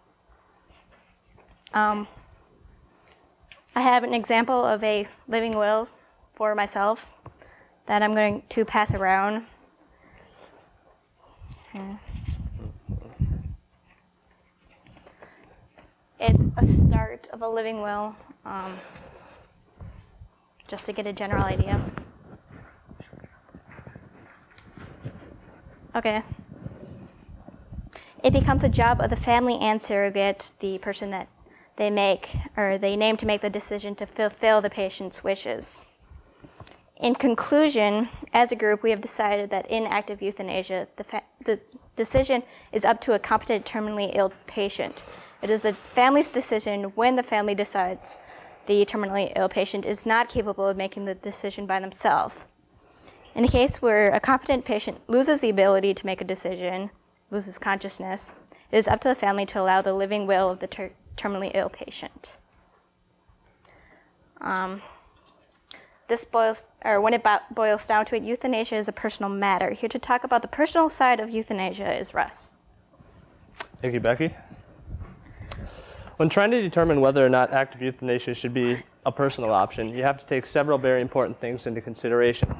I have an example of a living will for myself that I'm going to pass around. It's a start of a living will, just to get a general idea. Okay. It becomes a job of the family and surrogate, the person that they name to make the decision to fulfill the patient's wishes. In conclusion, as a group, we have decided that in active euthanasia, the decision is up to a competent terminally ill patient. It is the family's decision when the family decides the terminally ill patient is not capable of making the decision by themselves. In a case where a competent patient loses the ability to make a decision, loses consciousness, it is up to the family to allow the living will of the terminally ill patient. When it boils down to it, euthanasia is a personal matter. Here to talk about the personal side of euthanasia is Russ. Thank you, Becky. When trying to determine whether or not active euthanasia should be a personal option, you have to take several very important things into consideration.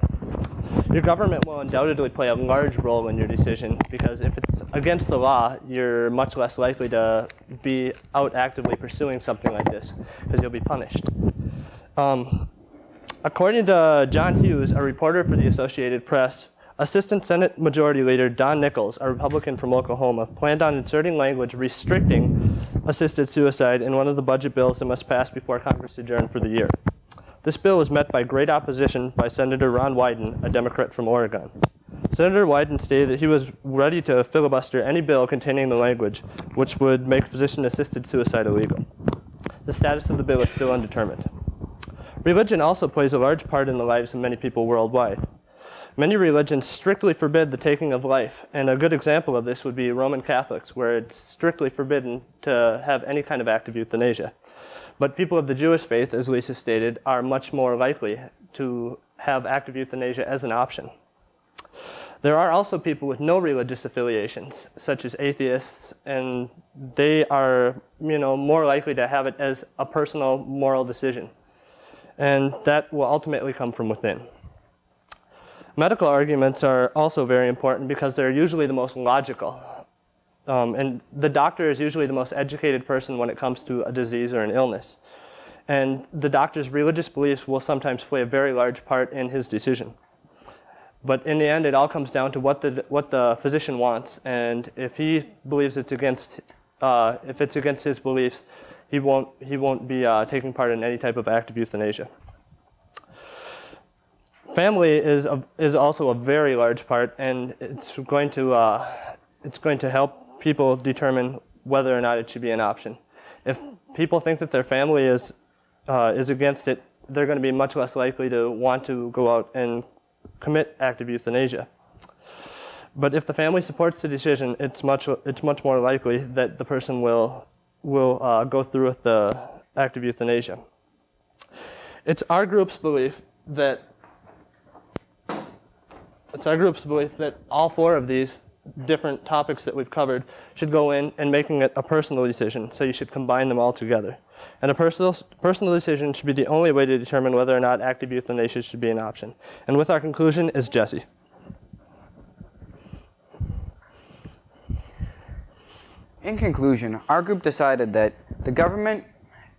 Your government will undoubtedly play a large role in your decision because if it's against the law, you're much less likely to be out actively pursuing something like this because you'll be punished. According to John Hughes, a reporter for the Associated Press, Assistant Senate Majority Leader Don Nichols, a Republican from Oklahoma, planned on inserting language restricting assisted suicide in one of the budget bills that must pass before Congress adjourned for the year. This bill was met by great opposition by Senator Ron Wyden, a Democrat from Oregon. Senator Wyden stated that he was ready to filibuster any bill containing the language which would make physician-assisted suicide illegal. The status of the bill is still undetermined. Religion also plays a large part in the lives of many people worldwide. Many religions strictly forbid the taking of life, and a good example of this would be Roman Catholics, where it's strictly forbidden to have any kind of active euthanasia. But people of the Jewish faith, as Lisa stated, are much more likely to have active euthanasia as an option. There are also people with no religious affiliations, such as atheists, and they are, more likely to have it as a personal moral decision. And that will ultimately come from within. Medical arguments are also very important because they're usually the most logical. And the doctor is usually the most educated person when it comes to a disease or an illness. And the doctor's religious beliefs will sometimes play a very large part in his decision. But in the end, it all comes down to what the physician wants. And if he believes if it's against his beliefs, he won't be taking part in any type of active euthanasia. family is also a very large part, and it's going to help people determine whether or not it should be an option. If people think that their family is against it, they're going to be much less likely to want to go out and commit active euthanasia. But if the family supports the decision, it's much more likely that the person will go through with the active euthanasia. It's our group's belief that all four of these different topics that we've covered should go in and making it a personal decision, so you should combine them all together. And a personal decision should be the only way to determine whether or not active euthanasia should be an option. And with our conclusion is Jesse. In conclusion, our group decided that the government,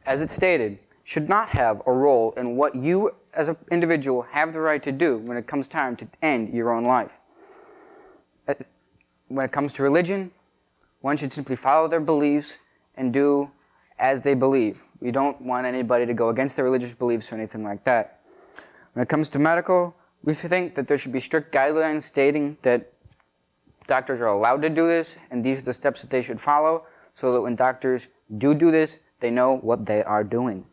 as it stated, should not have a role in what you as an individual have the right to do when it comes time to end your own life. When it comes to religion, one should simply follow their beliefs and do as they believe. We don't want anybody to go against their religious beliefs or anything like that. When it comes to medical, we think that there should be strict guidelines stating that doctors are allowed to do this, and these are the steps that they should follow, so that when doctors do this, they know what they are doing.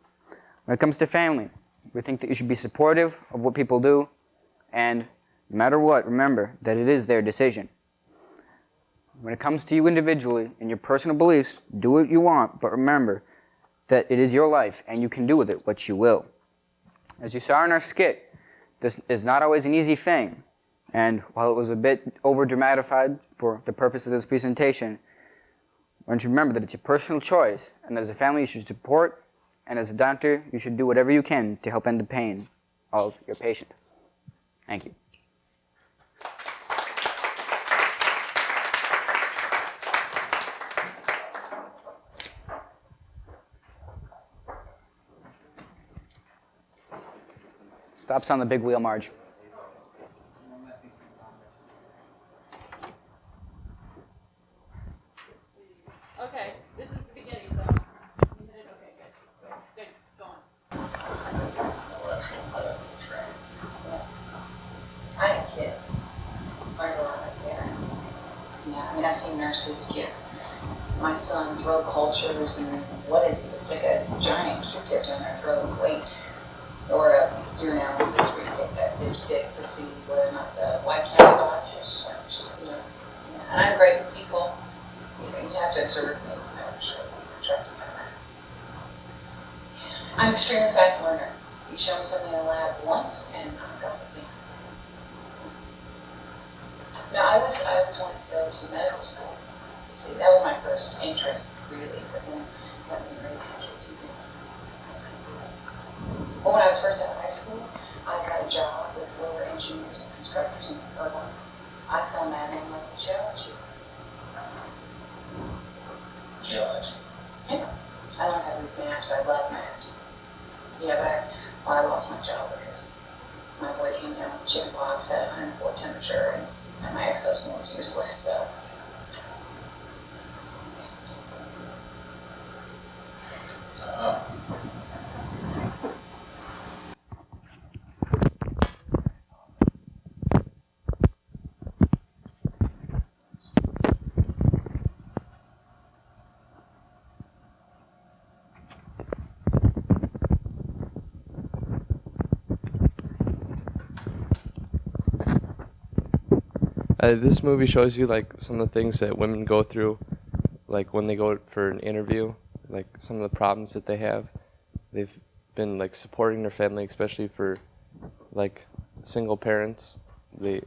When it comes to family, we think that you should be supportive of what people do, and no matter what, remember that it is their decision. When it comes to you individually and your personal beliefs, do what you want, but remember that it is your life and you can do with it what you will. As you saw in our skit, this is not always an easy thing, and while it was a bit over-dramatified for the purpose of this presentation, one should remember that it's your personal choice, and that as a family you should support, and as a doctor you should do whatever you can to help end the pain of your patient. Thank you. Stops on the big wheel, Marge. Okay, this is the beginning, so. Okay, good. Good, go on. I have kids. Learned a lot right there. Yeah, I mean, I've seen nurses give my son throat cultures, and what is it? To stick a giant Q-tip down their throat and wait. Or a urinalysis where you take that dipstick to see whether or not the white county dot is, and I'm great with people. You have to observe me, trust me on that. I'm an extremely fast learner. You show me something in the lab once, and I've got the thing. Now, I was wanting to go to medical school. See, that was my first interest, really, but then that didn't really catch it too good. But when I was first out of high school, I got a job with lower engineers and constructors in Irvine. I fell madly in love with geology. Geology? Yeah. I learned how to read maps. I love maps. Yeah, but I lost my job because my boy came down with chicken pox at 104 temperature, and my ex-husband was useless, so. This movie shows you like some of the things that women go through, like when they go for an interview, like some of the problems that they have. They've been like supporting their family, especially for like single parents. They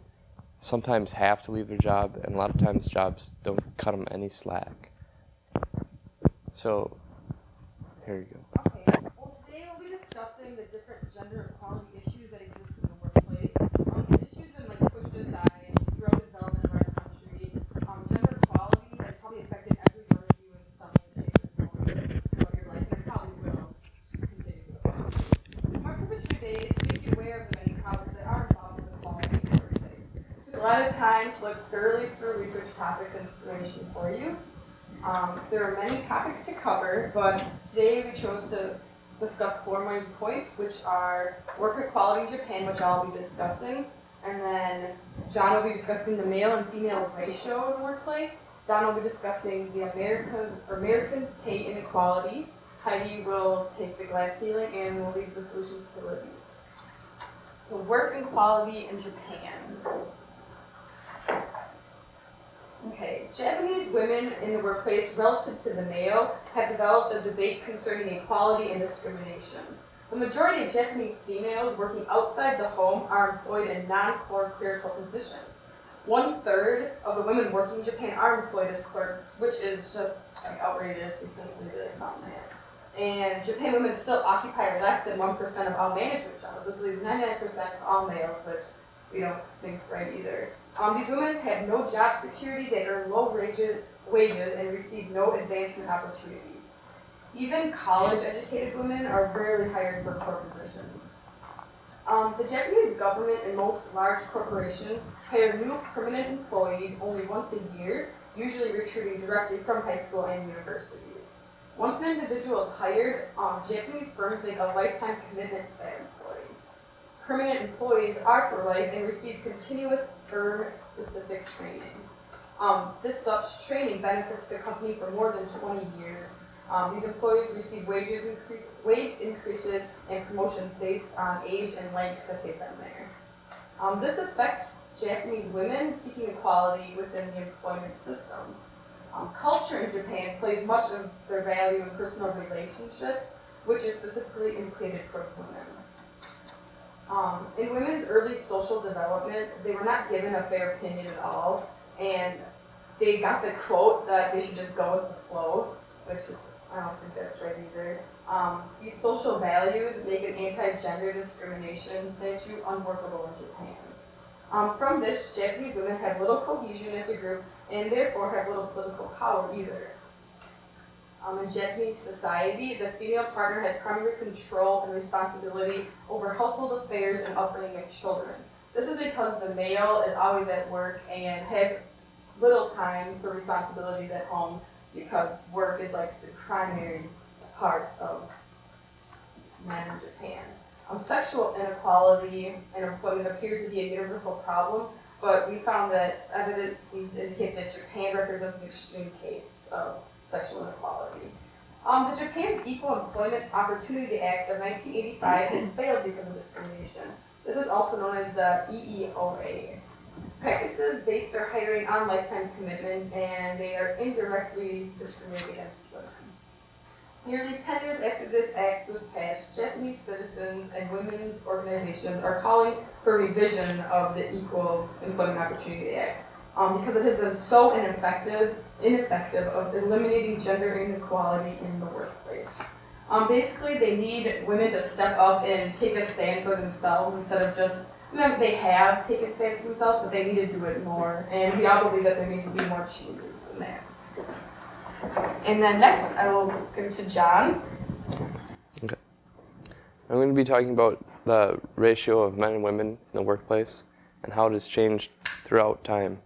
sometimes have to leave their job, and a lot of times jobs don't cut them any slack. So here you go. Okay, well today we'll be discussing the different gender equality issues that exist in the workplace. These issues have been like pushed aside throughout the development of our country. Gender equality has probably affected every one of you in some way, shape, or form throughout your life, and it probably will continue to affect. My purpose for today is to make you aware of the many problems that are involved with equality in the workplace. Took a lot of time to look thoroughly through research topics and information for you. There are many topics to cover, but today we chose to discuss 4 main points, which are work equality in Japan, which I'll be discussing, and then John will be discussing the male and female ratio in the workplace. Don will be discussing the Americans' pay inequality. Heidi will take the glass ceiling, and we'll leave the solutions to Libby. So work equality in Japan. Okay, Japanese women in the workplace relative to the male have developed a debate concerning equality and discrimination. The majority of Japanese females working outside the home are employed in non-core clerical positions. 1/3 of the women working in Japan are employed as clerks, which is just outrageous. We couldn't believe it on that. And Japan women still occupy less than 1% of all management jobs, which leaves 99% of all males, which we don't think is right either. These women have no job security, they earn low wages and receive no advancement opportunities. Even college-educated women are rarely hired for core positions. The Japanese government and most large corporations hire new permanent employees only once a year, usually recruiting directly from high school and universities. Once an individual is hired, Japanese firms make a lifetime commitment to that employee. Permanent employees are for life and receive continuous firm-specific training. This such training benefits the company for more than 20 years. These employees receive wage increases and promotions based on age and length that they've been there. This affects Japanese women seeking equality within the employment system. Culture in Japan plays much of their value in personal relationships, which is specifically implicated for women. In women's early social development, they were not given a fair opinion at all, and they got the quote that they should just go with the flow, which I don't think that's right either. These social values make an anti-gender discrimination statute unworkable in Japan. From this, Japanese women have little cohesion as a group and therefore have little political power either. In Japanese society, the female partner has primary control and responsibility over household affairs and upbringing of children. This is because the male is always at work and has little time for responsibilities at home because work is like the primary part of men in Japan. Sexual inequality in employment appears to be a universal problem, but we found that evidence seems to indicate that Japan represents an extreme case of sexual inequality. The Japan's Equal Employment Opportunity Act of 1985 has failed because of discrimination. This is also known as the EEOA. Practices base their hiring on lifetime commitment, and they are indirectly discriminating against women. Nearly 10 years after this act was passed, Japanese citizens and women's organizations are calling for revision of the Equal Employment Opportunity Act because it has been so ineffective of eliminating gender inequality in the workplace. Basically, they need women to step up and take a stand for themselves instead of just, they have taken stands for themselves, but they need to do it more. And we all believe that there needs to be more changes in that. And then next, I will give it to John. Okay. I'm going to be talking about the ratio of men and women in the workplace and how it has changed throughout time.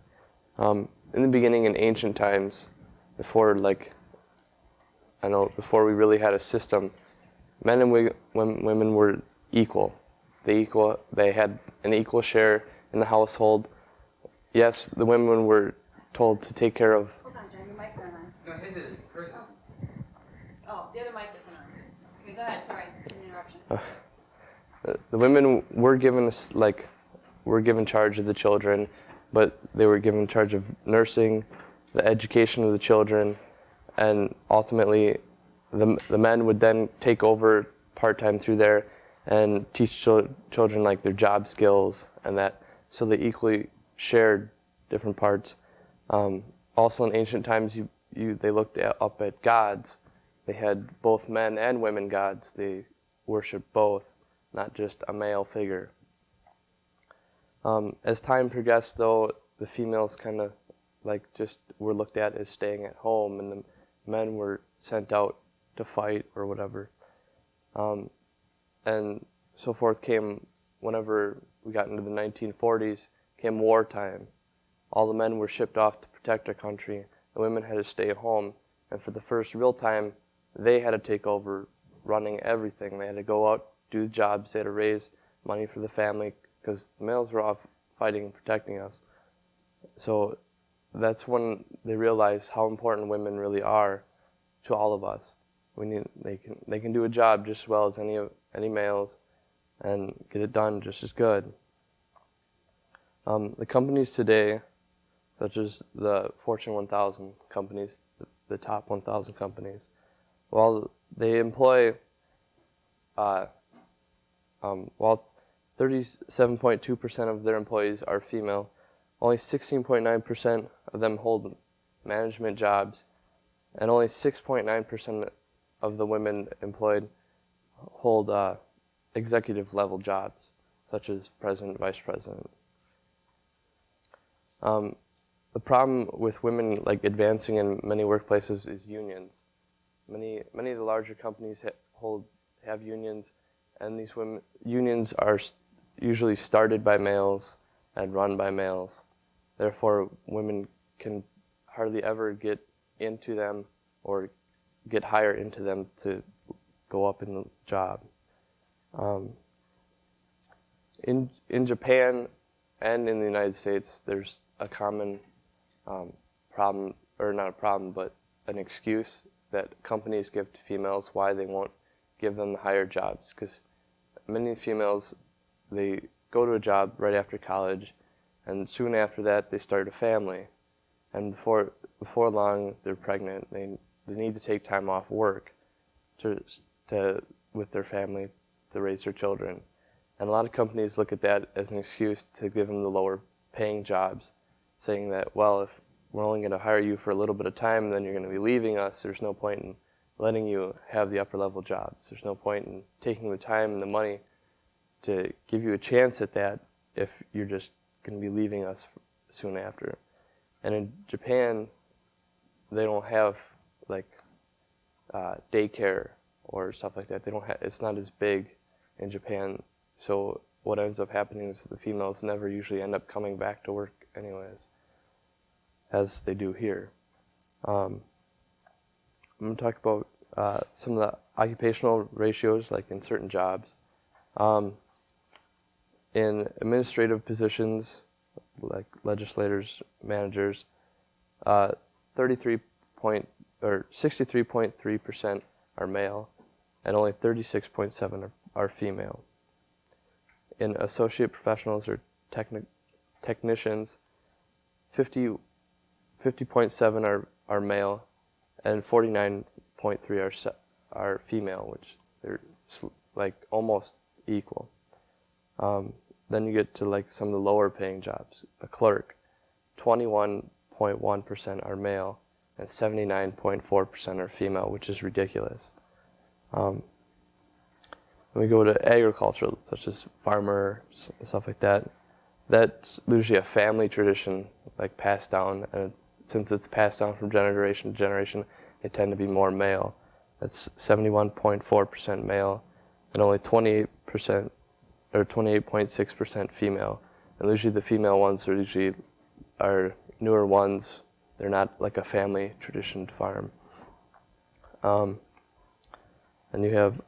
In the beginning, in ancient times, before we really had a system, men and women were equal. They had an equal share in the household. Yes, the women were told to take care of. Hold on, John, your mic's not on. No, his is. Oh, the other mic isn't on. Okay, go ahead. Sorry, an interruption. The women were given charge of the children, but they were given charge of nursing, the education of the children, and ultimately the men would then take over part-time through there and teach children like their job skills and that, so they equally shared different parts. Also in ancient times, they looked up at gods. They had both men and women gods. They worshiped both, not just a male figure. As time progressed, though, the females kind of were looked at as staying at home, and the men were sent out to fight or whatever. And so forth came, whenever we got into the 1940s, came wartime. All the men were shipped off to protect our country. The women had to stay at home, and for the first real time, they had to take over running everything. They had to go out, do jobs, they had to raise money for the family because the males were off fighting and protecting us. So that's when they realized how important women really are to all of us. They can do a job just as well as any males and get it done just as good. The companies today, such as the Fortune 1000 companies, the top 1,000 companies, while they employ, while 37.2% of their employees are female, only 16.9% of them hold management jobs, and only 6.9% of the women employed hold executive level jobs, such as president, vice president. The problem with women like advancing in many workplaces is unions. Many of the larger companies have unions, and these unions are usually started by males and run by males. Therefore, women can hardly ever get into them or get higher into them to go up in the job. In Japan and in the United States, there's a common problem, or not a problem, but an excuse that companies give to females why they won't give them the higher jobs. Because many females, they go to a job right after college, and soon after that they start a family, and before long they're pregnant. They need to take time off work with their family to raise their children. And a lot of companies look at that as an excuse to give them the lower paying jobs, saying that, well, if we're only going to hire you for a little bit of time, then you're going to be leaving us. There's no point in letting you have the upper level jobs. There's no point in taking the time and the money to give you a chance at that if you're just going to be leaving us soon after. And in Japan, they don't have like daycare or stuff like that. They don't have. It's not as big in Japan. So what ends up happening is the females never usually end up coming back to work anyways, as they do here. I'm going to talk about some of the occupational ratios, like in certain jobs. In administrative positions, like legislators, managers, 63.3% are male, and only 36.7% are female. In associate professionals or technicians, 50.7% are male, and 49.3% are female, which they're like almost equal. Then you get to like some of the lower paying jobs. A clerk, 21.1% are male, and 79.4% are female, which is ridiculous. When we go to agriculture, such as farmer, stuff like that, that's usually a family tradition, like passed down, and since it's passed down from generation to generation, they tend to be more male. That's 71.4% male, and only 28% or 28.6% female. And usually the female ones are usually newer ones. They're not like a family tradition to farm. And you have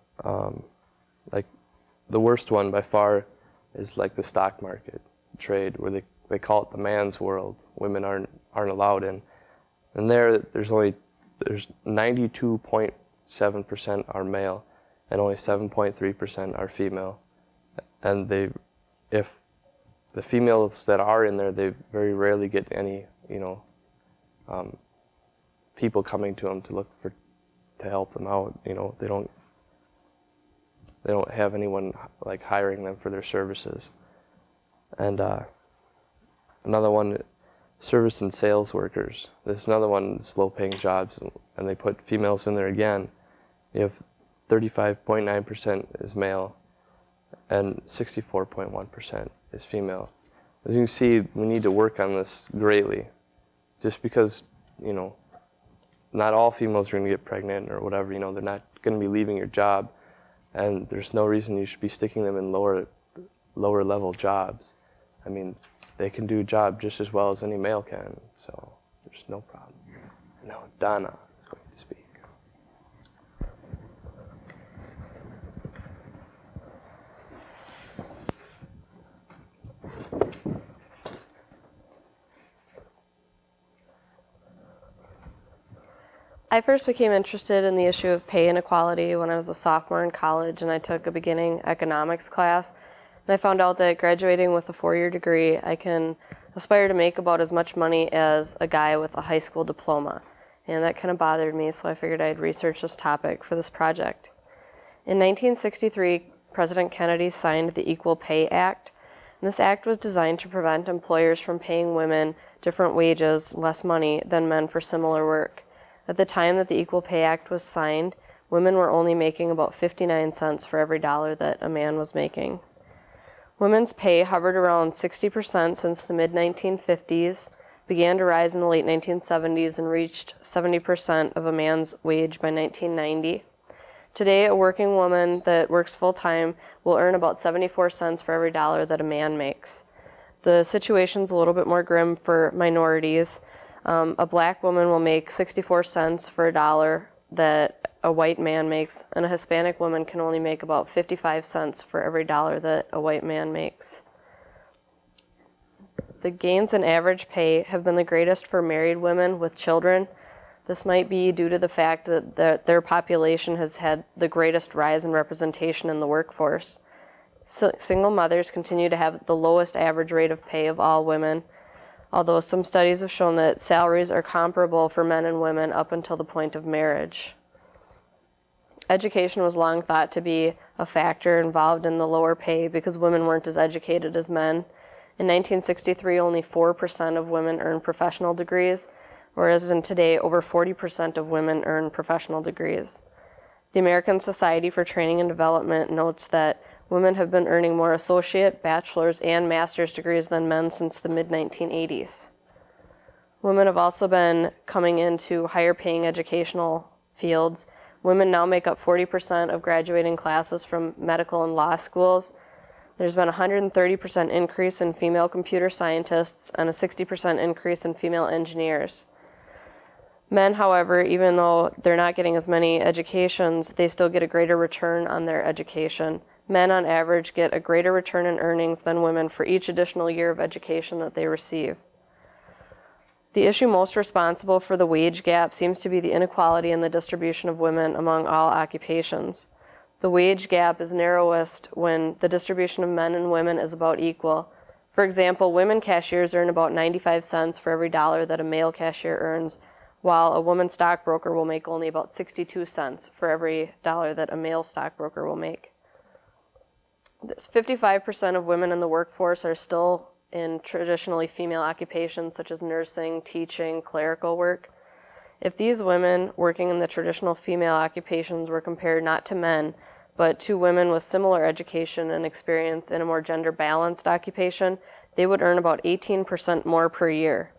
like the worst one by far is like the stock market trade, where they call it the man's world. Women aren't allowed in. And there's 92.7% are male, and only 7.3% are female. And if the females that are in there, they very rarely get any, people coming to them to help them out. They don't have anyone like hiring them for their services. And another one, service and sales workers. There's another one that's low-paying jobs, and they put females in there again. You have 35.9% is male, and 64.1% is female. As you can see, we need to work on this greatly. Just because, not all females are going to get pregnant or whatever, they're not going to be leaving your job, and there's no reason you should be sticking them in lower level jobs. I mean, they can do a job just as well as any male can, so there's no problem. Now Donna is going to speak. I first became interested in the issue of pay inequality when I was a sophomore in college and I took a beginning economics class. And I found out that graduating with a 4-year degree, I can aspire to make about as much money as a guy with a high school diploma. And that kind of bothered me, so I figured I'd research this topic for this project. In 1963, President Kennedy signed the Equal Pay Act. And this act was designed to prevent employers from paying women different wages, less money, than men for similar work. At the time that the Equal Pay Act was signed, women were only making about 59 cents for every dollar that a man was making. Women's pay hovered around 60% since the mid-1950s, began to rise in the late 1970s, and reached 70% of a man's wage by 1990. Today, a working woman that works full-time will earn about 74 cents for every dollar that a man makes. The situation's a little bit more grim for minorities. A black woman will make 64 cents for a dollar that a white man makes, and a Hispanic woman can only make about 55 cents for every dollar that a white man makes. The gains in average pay have been the greatest for married women with children. This might be due to the fact that their population has had the greatest rise in representation in the workforce. Single mothers continue to have the lowest average rate of pay of all women, although some studies have shown that salaries are comparable for men and women up until the point of marriage. Education was long thought to be a factor involved in the lower pay because women weren't as educated as men. In 1963, only 4% of women earned professional degrees, whereas in today, over 40% of women earn professional degrees. The American Society for Training and Development notes that women have been earning more associate, bachelor's, and master's degrees than men since the mid-1980s. Women have also been coming into higher paying educational fields. Women now make up 40% of graduating classes from medical and law schools. There's been a 130% increase in female computer scientists and a 60% increase in female engineers. Men, however, even though they're not getting as many educations, they still get a greater return on their education. Men, on average, get a greater return in earnings than women for each additional year of education that they receive. The issue most responsible for the wage gap seems to be the inequality in the distribution of women among all occupations. The wage gap is narrowest when the distribution of men and women is about equal. For example, women cashiers earn about 95 cents for every dollar that a male cashier earns, while a woman stockbroker will make only about 62 cents for every dollar that a male stockbroker will make. 55% of women in the workforce are still in traditionally female occupations such as nursing, teaching, clerical work. If these women working in the traditional female occupations were compared not to men, but to women with similar education and experience in a more gender-balanced occupation, they would earn about 18% more per year.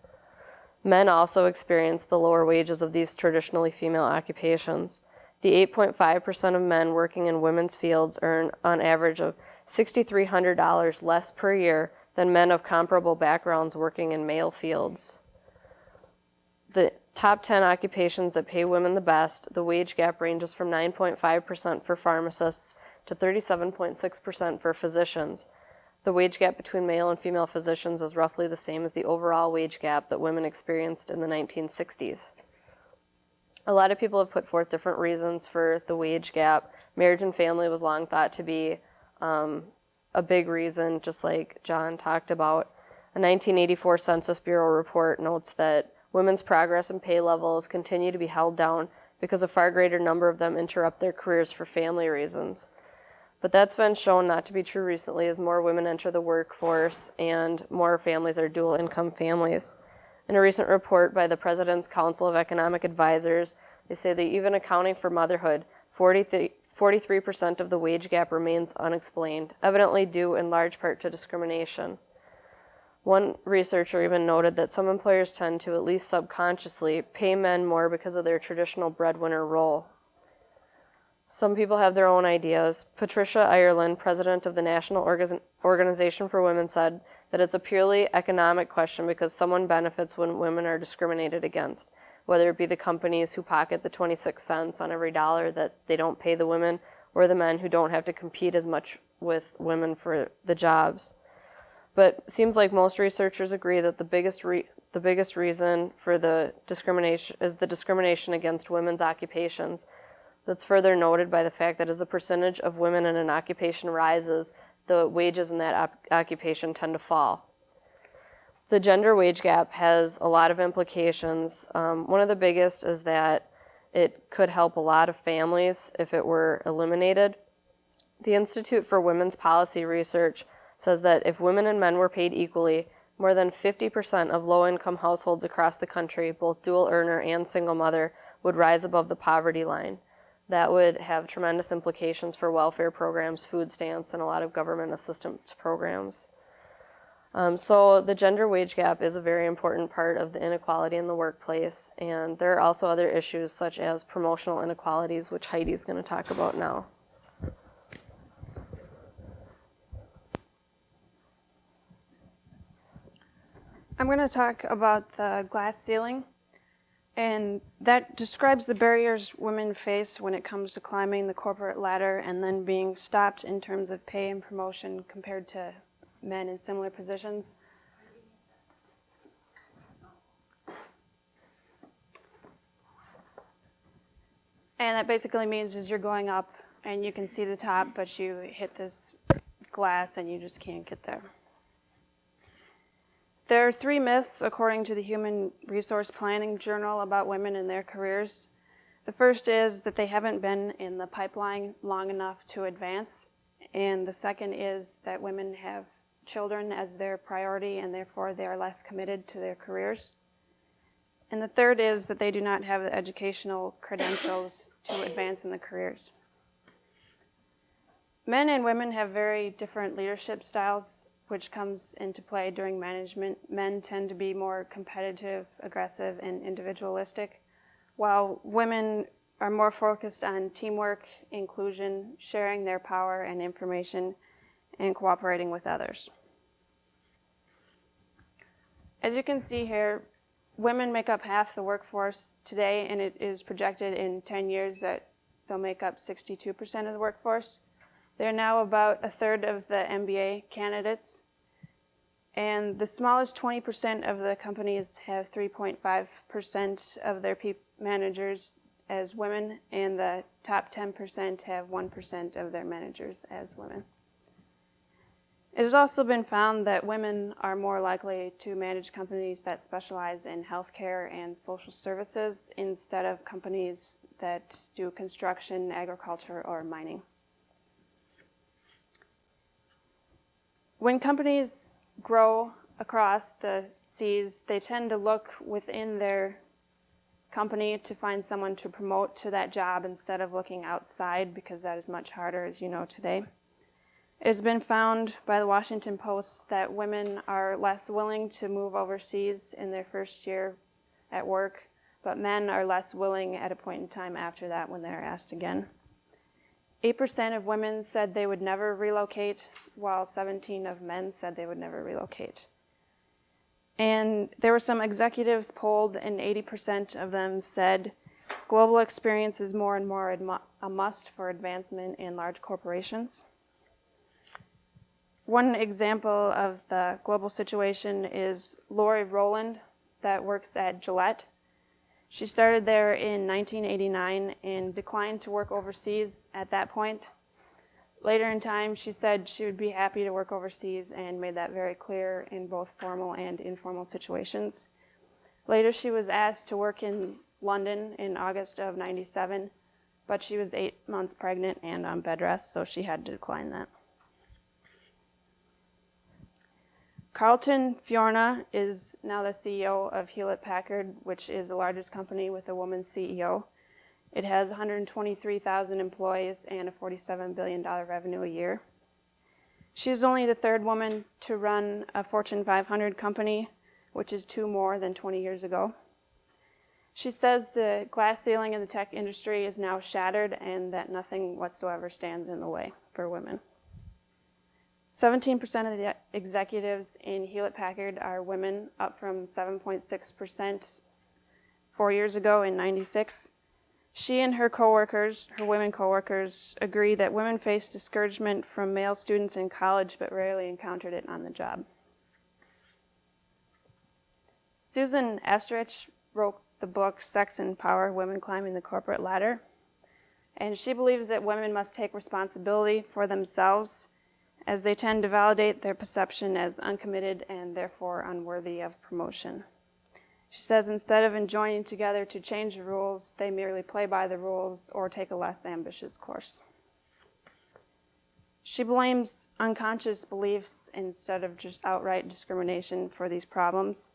Men also experience the lower wages of these traditionally female occupations. The 8.5% of men working in women's fields earn on average of $6,300 less per year than men of comparable backgrounds working in male fields. The top 10 occupations that pay women the best, the wage gap ranges from 9.5% for pharmacists to 37.6% for physicians. The wage gap between male and female physicians is roughly the same as the overall wage gap that women experienced in the 1960s. A lot of people have put forth different reasons for the wage gap. Marriage and family was long thought to be a big reason, just like John talked about. A 1984 Census Bureau report notes that women's progress and pay levels continue to be held down because a far greater number of them interrupt their careers for family reasons. But that's been shown not to be true recently as more women enter the workforce and more families are dual income families. In a recent report by the President's Council of Economic Advisors, they say that even accounting for motherhood, 43% of the wage gap remains unexplained, evidently due in large part to discrimination. One researcher even noted that some employers tend to, at least subconsciously, pay men more because of their traditional breadwinner role. Some people have their own ideas. Patricia Ireland, president of the National Organization for Women, said that it's a purely economic question because someone benefits when women are discriminated against, whether it be the companies who pocket the 26 cents on every dollar that they don't pay the women, or the men who don't have to compete as much with women for the jobs. But it seems like most researchers agree that the the biggest reason for the discrimination is the discrimination against women's occupations. That's further noted by the fact that as the percentage of women in an occupation rises, the wages in that occupation tend to fall. The gender wage gap has a lot of implications. One of the biggest is that it could help a lot of families if it were eliminated. The Institute for Women's Policy Research says that if women and men were paid equally, more than 50% of low-income households across the country, both dual earner and single mother, would rise above the poverty line. That would have tremendous implications for welfare programs, food stamps, and a lot of government assistance programs. So the gender wage gap is a very important part of the inequality in the workplace, and there are also other issues such as promotional inequalities, which Heidi's going to talk about now. I'm going to talk about the glass ceiling, and that describes the barriers women face when it comes to climbing the corporate ladder and then being stopped in terms of pay and promotion compared to men in similar positions. And that basically means is you're going up and you can see the top, but you hit this glass and you just can't get there. There are 3 myths, according to the Human Resource Planning Journal, about women and their careers. The first is that they haven't been in the pipeline long enough to advance. And the second is that women have children as their priority and therefore they are less committed to their careers. And the third is that they do not have the educational credentials to advance in the careers. Men and women have very different leadership styles, which comes into play during management. Men tend to be more competitive, aggressive, and individualistic, while women are more focused on teamwork, inclusion, sharing their power and information, and cooperating with others. As you can see here, women make up half the workforce today, and it is projected in 10 years that they'll make up 62% of the workforce. They're now about a third of the MBA candidates, and the smallest 20% of the companies have 3.5% of their managers as women, and the top 10% have 1% of their managers as women. It has also been found that women are more likely to manage companies that specialize in healthcare and social services instead of companies that do construction, agriculture, or mining. When companies grow across the seas, they tend to look within their company to find someone to promote to that job instead of looking outside, because that is much harder, as you know today. It has been found by the Washington Post that women are less willing to move overseas in their first year at work, but men are less willing at a point in time after that when they're asked again. 8% of women said they would never relocate, while 17% of men said they would never relocate. And there were some executives polled, and 80% of them said global experience is more and more a must for advancement in large corporations. One example of the global situation is Lori Rowland, that works at Gillette. She started there in 1989 and declined to work overseas at that point. Later in time, she said she would be happy to work overseas and made that very clear in both formal and informal situations. Later, she was asked to work in London in August of '97, but she was 8 months pregnant and on bed rest, so she had to decline that. Carlton Fiorna is now the CEO of Hewlett-Packard, which is the largest company with a woman CEO. It has 123,000 employees and a $47 billion revenue a year. She is only the 3rd woman to run a Fortune 500 company, which is 2 more than 20 years ago. She says the glass ceiling in the tech industry is now shattered and that nothing whatsoever stands in the way for women. 17% of the executives in Hewlett-Packard are women, up from 7.6% 4 years ago in '96. She and her coworkers, her women coworkers, agree that women face discouragement from male students in college but rarely encountered it on the job. Susan Estrich wrote the book Sex and Power, Women Climbing the Corporate Ladder. And she believes that women must take responsibility for themselves, as they tend to validate their perception as uncommitted and therefore unworthy of promotion. She says instead of joining together to change the rules, they merely play by the rules or take a less ambitious course. She blames unconscious beliefs instead of just outright discrimination for these problems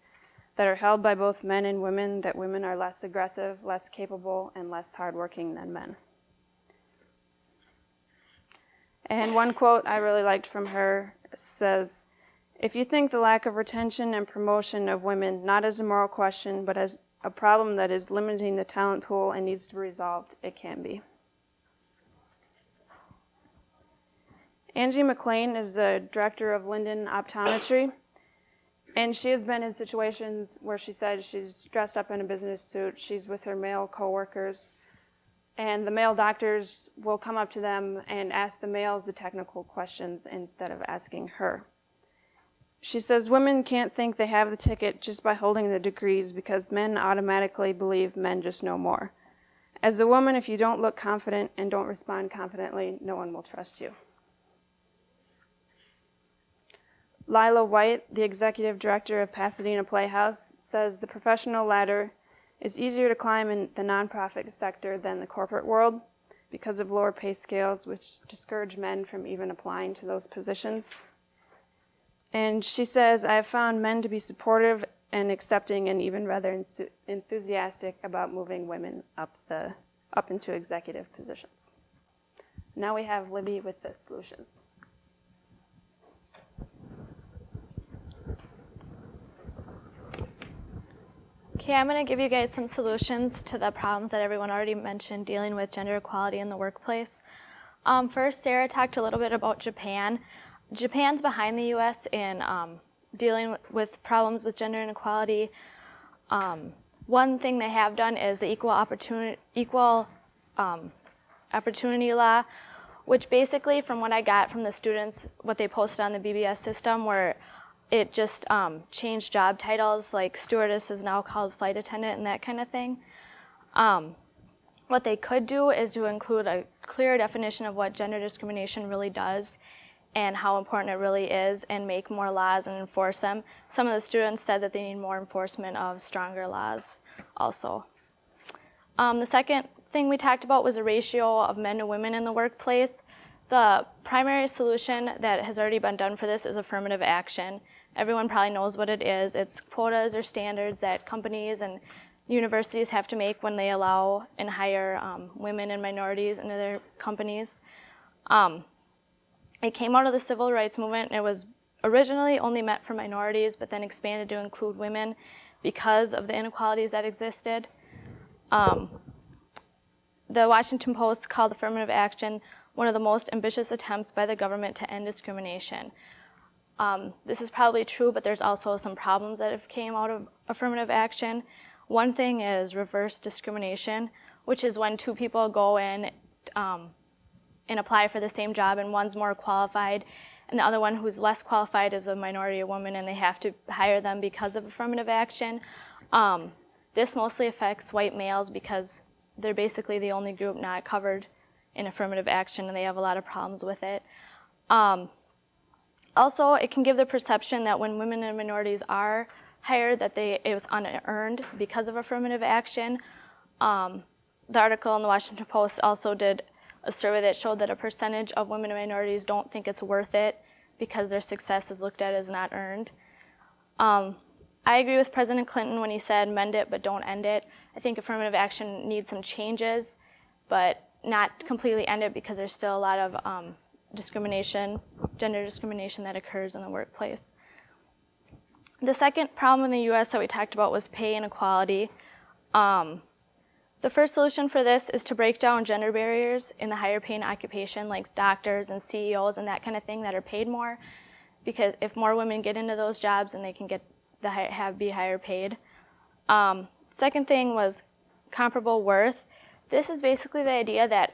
that are held by both men and women, that women are less aggressive, less capable, and less hardworking than men. And one quote I really liked from her says, "If you think the lack of retention and promotion of women not as a moral question, but as a problem that is limiting the talent pool and needs to be resolved, it can be." Angie McLean is the director of Linden Optometry, and she has been in situations where she said she's dressed up in a business suit, she's with her male coworkers, and the male doctors will come up to them and ask the males the technical questions instead of asking her. She says women can't think they have the ticket just by holding the degrees because men automatically believe men just know more. As a woman, if you don't look confident and don't respond confidently, no one will trust you. Lila White, the executive director of Pasadena Playhouse, says the professional ladder is easier to climb in the nonprofit sector than the corporate world because of lower pay scales, which discourage men from even applying to those positions. And she says, "I have found men to be supportive and accepting and even rather enthusiastic about moving women up into executive positions." Now we have Libby with the solutions. Okay, I'm going to give you guys some solutions to the problems that everyone already mentioned dealing with gender equality in the workplace. First, Sarah talked a little bit about Japan. Japan's behind the U.S. in dealing with problems with gender inequality. One thing they have done is the equal opportunity law, which basically, from what I got from the students, what they posted on the BBS system, where it just changed job titles, like stewardess is now called flight attendant and that kind of thing. What they could do is to include a clear definition of what gender discrimination really does and how important it really is, and make more laws and enforce them. Some of the students said that they need more enforcement of stronger laws also. The second thing we talked about was a ratio of men to women in the workplace. The primary solution that has already been done for this is affirmative action. Everyone probably knows what it is. It's quotas or standards that companies and universities have to make when they allow and hire women and minorities into their companies. It came out of the civil rights movement, and it was originally only meant for minorities, but then expanded to include women because of the inequalities that existed. The Washington Post called affirmative action one of the most ambitious attempts by the government to end discrimination. This is probably true, but there's also some problems that have came out of affirmative action. One thing is reverse discrimination, which is when two people go in and apply for the same job, and one's more qualified, and the other one who's less qualified is a minority or woman, and they have to hire them because of affirmative action. This mostly affects white males because they're basically the only group not covered in affirmative action, and they have a lot of problems with it. Also, it can give the perception that when women and minorities are hired, that it was unearned because of affirmative action. The article in the Washington Post also did a survey that showed that a percentage of women and minorities don't think it's worth it because their success is looked at as not earned. I agree with President Clinton when he said, "Mend it, but don't end it." I think affirmative action needs some changes, but not completely end it, because there's still a lot of discrimination, gender discrimination that occurs in the workplace. The second problem in the U.S. that we talked about was pay inequality. The first solution for this is to break down gender barriers in the higher paying occupation, like doctors and CEOs and that kind of thing, that are paid more, because if more women get into those jobs, then they can get be higher paid. Second thing was comparable worth. This is basically the idea that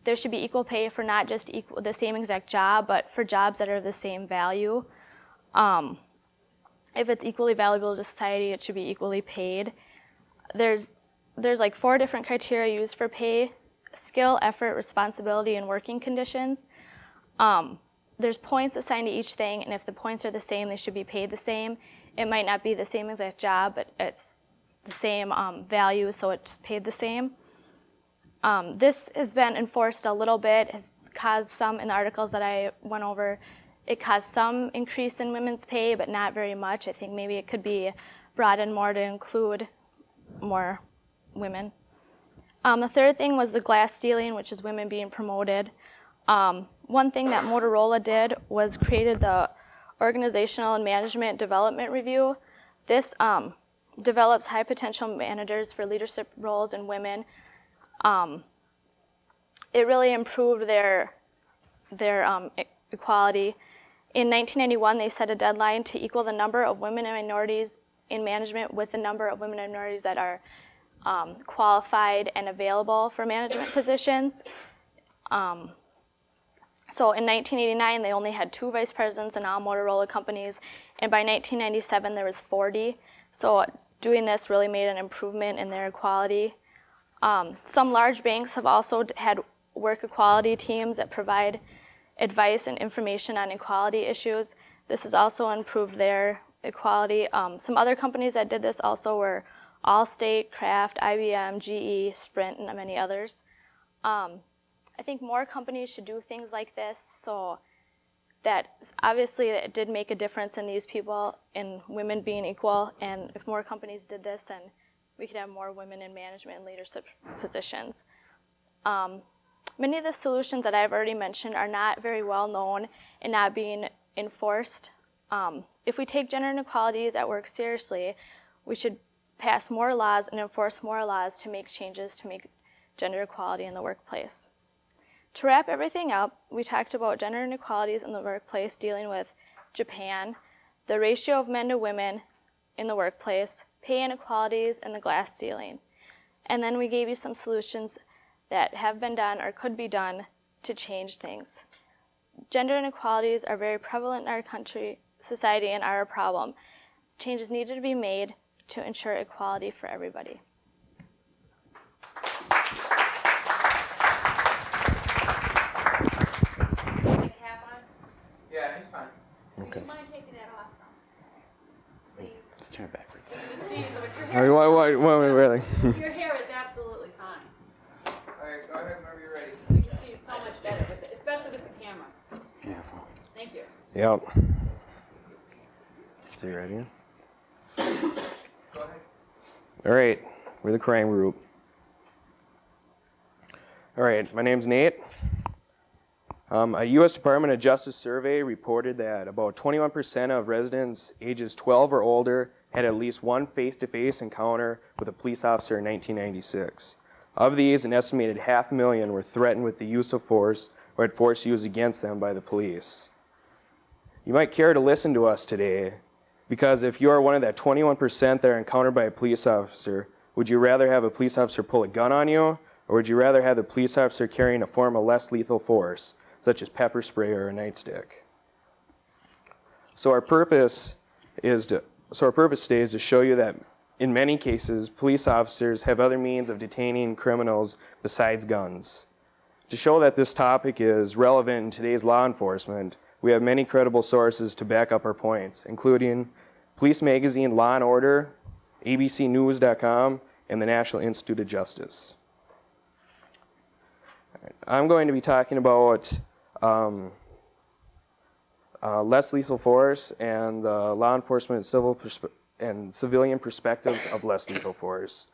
there should be equal pay for not just the same exact job, but for jobs that are of the same value. And if it's equally valuable to society, it should be equally paid. There's like 4 different criteria used for pay: skill, effort, responsibility, and working conditions. There's points assigned to each thing, and if the points are the same, they should be paid the same. It might not be the same exact job, but it's the same value, so it's paid the same. This has been enforced a little bit, has caused some, in the articles that I went over, it caused some increase in women's pay, but not very much. I think maybe it could be brought in more to include more women. The third thing was the glass ceiling, which is women being promoted. One thing that Motorola did was created the Organizational and Management Development Review. This develops high potential managers for leadership roles in women. It really improved their equality. In 1991, they set a deadline to equal the number of women and minorities in management with the number of women and minorities that are qualified and available for management positions. So in 1989, they only had 2 vice presidents in all Motorola companies, and by 1997, there was 40. So doing this really made an improvement in their equality. Some large banks have also had work equality teams that provide advice and information on equality issues. This has also improved their equality. Some other companies that did this also were Allstate, Kraft, IBM, GE, Sprint, and many others. I think more companies should do things like this, so that obviously it did make a difference in these people, in women being equal, and if more companies did this, then we could have more women in management and leadership positions. Many of the solutions that I've already mentioned are not very well known and not being enforced. If we take gender inequalities at work seriously, we should pass more laws and enforce more laws to make changes to make gender equality in the workplace. To wrap everything up, we talked about gender inequalities in the workplace, dealing with Japan, the ratio of men to women in the workplace, pay inequalities, and the glass ceiling. And then we gave you some solutions that have been done or could be done to change things. Gender inequalities are very prevalent in our country, society, and are a problem. Changes needed to be made to ensure equality for everybody. Yeah, it's fine. Would you mind taking that off? Please. Let's turn it backwards. The seams of it. Really? Your hair is absolutely fine. All right, go ahead whenever you're ready. We can see so much better, especially with the camera. Beautiful. Thank you. Yep. So you ready? Go ahead. All right, we're the crime group. All right, my name's Nate. A U.S. Department of Justice survey reported that about 21% of residents ages 12 or older had at least one face-to-face encounter with a police officer in 1996. Of these, an estimated 500,000 were threatened with the use of force or had force used against them by the police. You might care to listen to us today, because if you are one of that 21% that are encountered by a police officer, would you rather have a police officer pull a gun on you, or would you rather have the police officer carrying a form of less lethal force, such as pepper spray or a nightstick? So our purpose today is to show you that in many cases, police officers have other means of detaining criminals besides guns. To show that this topic is relevant in today's law enforcement, we have many credible sources to back up our points, including Police Magazine Law and Order, abcnews.com, and the National Institute of Justice. I'm going to be talking about less lethal force and law enforcement and civilian perspectives of less lethal force.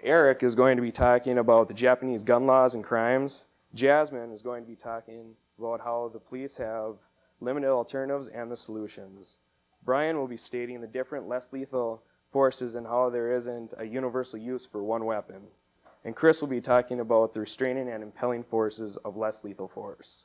Eric is going to be talking about the Japanese gun laws and crimes. Jasmine is going to be talking about how the police have limited alternatives and the solutions. Brian will be stating the different less lethal forces and how there isn't a universal use for one weapon. And Chris will be talking about the restraining and impelling forces of less lethal force.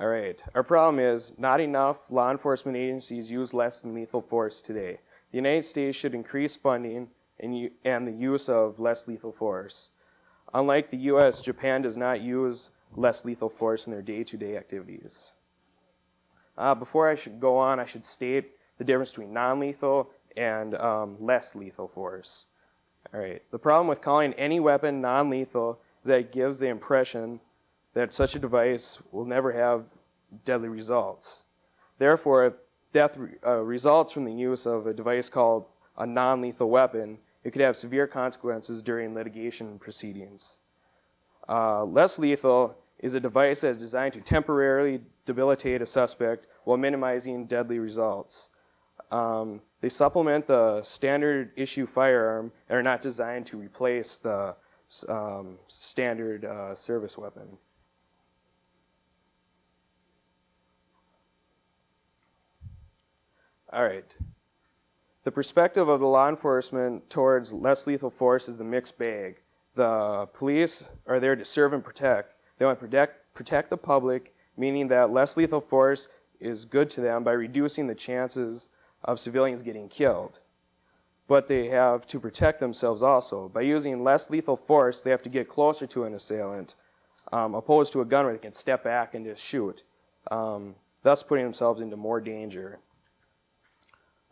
All right, our problem is not enough law enforcement agencies use less than lethal force today. The United States should increase funding and the use of less lethal force. Unlike the US, Japan does not use less lethal force in their day-to-day activities. Before I should go on, I should state the difference between non-lethal and less lethal force. All right. The problem with calling any weapon non-lethal is that it gives the impression that such a device will never have deadly results. Therefore, if death results from the use of a device called a non-lethal weapon, it could have severe consequences during litigation proceedings. Less lethal is a device that is designed to temporarily debilitate a suspect while minimizing deadly results. They supplement the standard issue firearm and are not designed to replace the standard service weapon. All right. The perspective of the law enforcement towards less lethal force is the mixed bag. The police are there to serve and protect. They want to protect the public, meaning that less lethal force is good to them by reducing the chances of civilians getting killed. But they have to protect themselves also. By using less lethal force, they have to get closer to an assailant, opposed to a gun where they can step back and just shoot, thus putting themselves into more danger.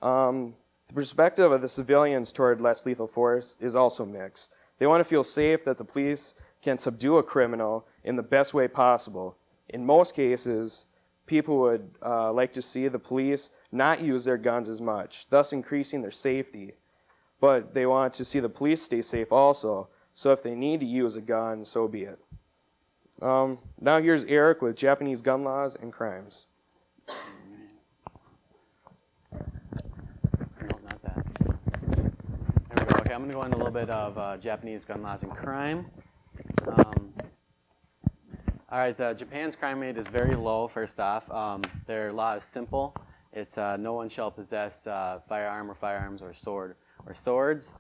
The perspective of the civilians toward less lethal force is also mixed. They want to feel safe that the police can subdue a criminal in the best way possible. In most cases, people would like to see the police not use their guns as much, thus increasing their safety. But they want to see the police stay safe also, so if they need to use a gun, so be it. Now here's Eric with Japanese gun laws and crimes. Okay, I'm going to go into a little bit of Japanese gun laws and crime. All right, Japan's crime rate is very low, first off. Their law is simple. It's no one shall possess firearm or firearms or sword or swords.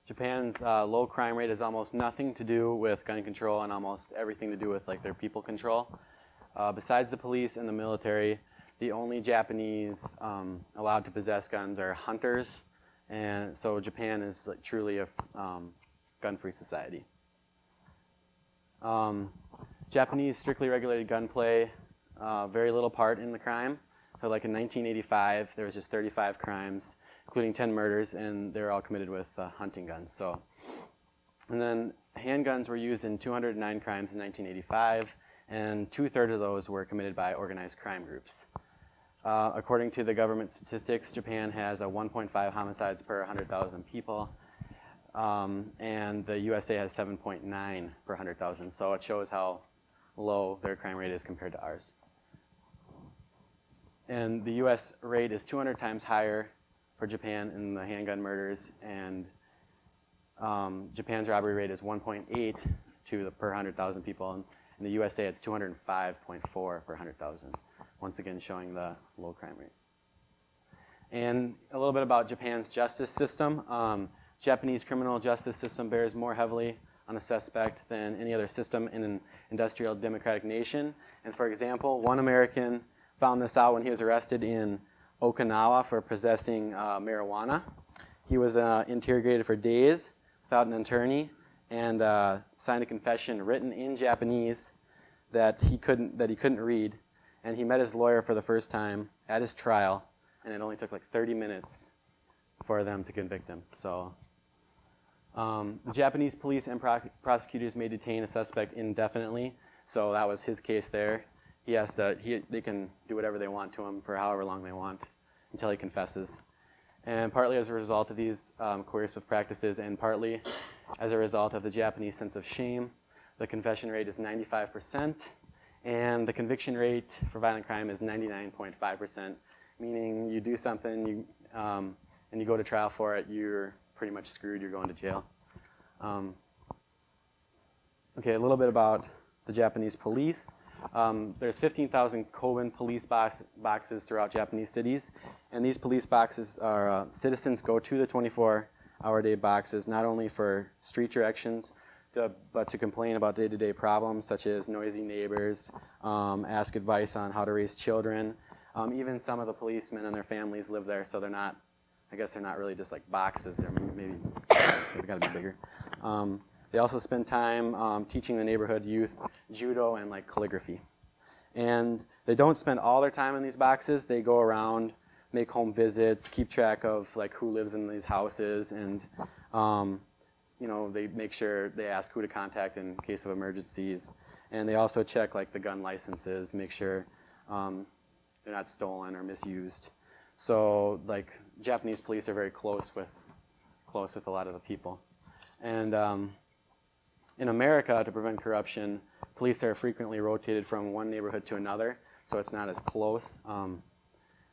Japan's low crime rate has almost nothing to do with gun control and almost everything to do with like their people control. Besides the police and the military, the only Japanese allowed to possess guns are hunters. And so Japan is like truly a gun-free society. Japanese strictly regulated gunplay, very little part in the crime. So like in 1985, there was just 35 crimes, including 10 murders, and they were all committed with hunting guns. So, and then handguns were used in 209 crimes in 1985, and 2/3 of those were committed by organized crime groups. According to the government statistics, Japan has a 1.5 homicides per 100,000 people, and the USA has 7.9 per 100,000. So it shows how low their crime rate is compared to ours. And the US rate is 200 times higher for Japan in the handgun murders, and Japan's robbery rate is 1.8 per 100,000 people, and in the USA it's 205.4 per 100,000. Once again showing the low crime rate. And a little bit about Japan's justice system. Japanese criminal justice system bears more heavily on a suspect than any other system in an industrial democratic nation. And for example, one American found this out when he was arrested in Okinawa for possessing marijuana. He was interrogated for days without an attorney and signed a confession written in Japanese that he couldn't read. And he met his lawyer for the first time at his trial, and it only took like 30 minutes for them to convict him. So the Japanese police and prosecutors may detain a suspect indefinitely. So that was his case there. They can do whatever they want to him for however long they want until he confesses. And partly as a result of these coercive practices and partly as a result of the Japanese sense of shame, the confession rate is 95%. And the conviction rate for violent crime is 99.5%, meaning you do something and you go to trial for it, you're pretty much screwed, you're going to jail. Okay, a little bit about the Japanese police. There's 15,000 Koban police boxes throughout Japanese cities, and these police boxes are citizens go to the 24-hour-day boxes, not only for street directions, but to complain about day-to-day problems such as noisy neighbors, ask advice on how to raise children. Even some of the policemen and their families live there, so I guess they're not really just like boxes. They've got to be bigger. They also spend time teaching the neighborhood youth judo and like calligraphy. And they don't spend all their time in these boxes. They go around, make home visits, keep track of like who lives in these houses, and you know, they make sure they ask who to contact in case of emergencies. And they also check like the gun licenses, make sure they're not stolen or misused. So like Japanese police are very close with a lot of the people. And in America, to prevent corruption, police are frequently rotated from one neighborhood to another, so it's not as close.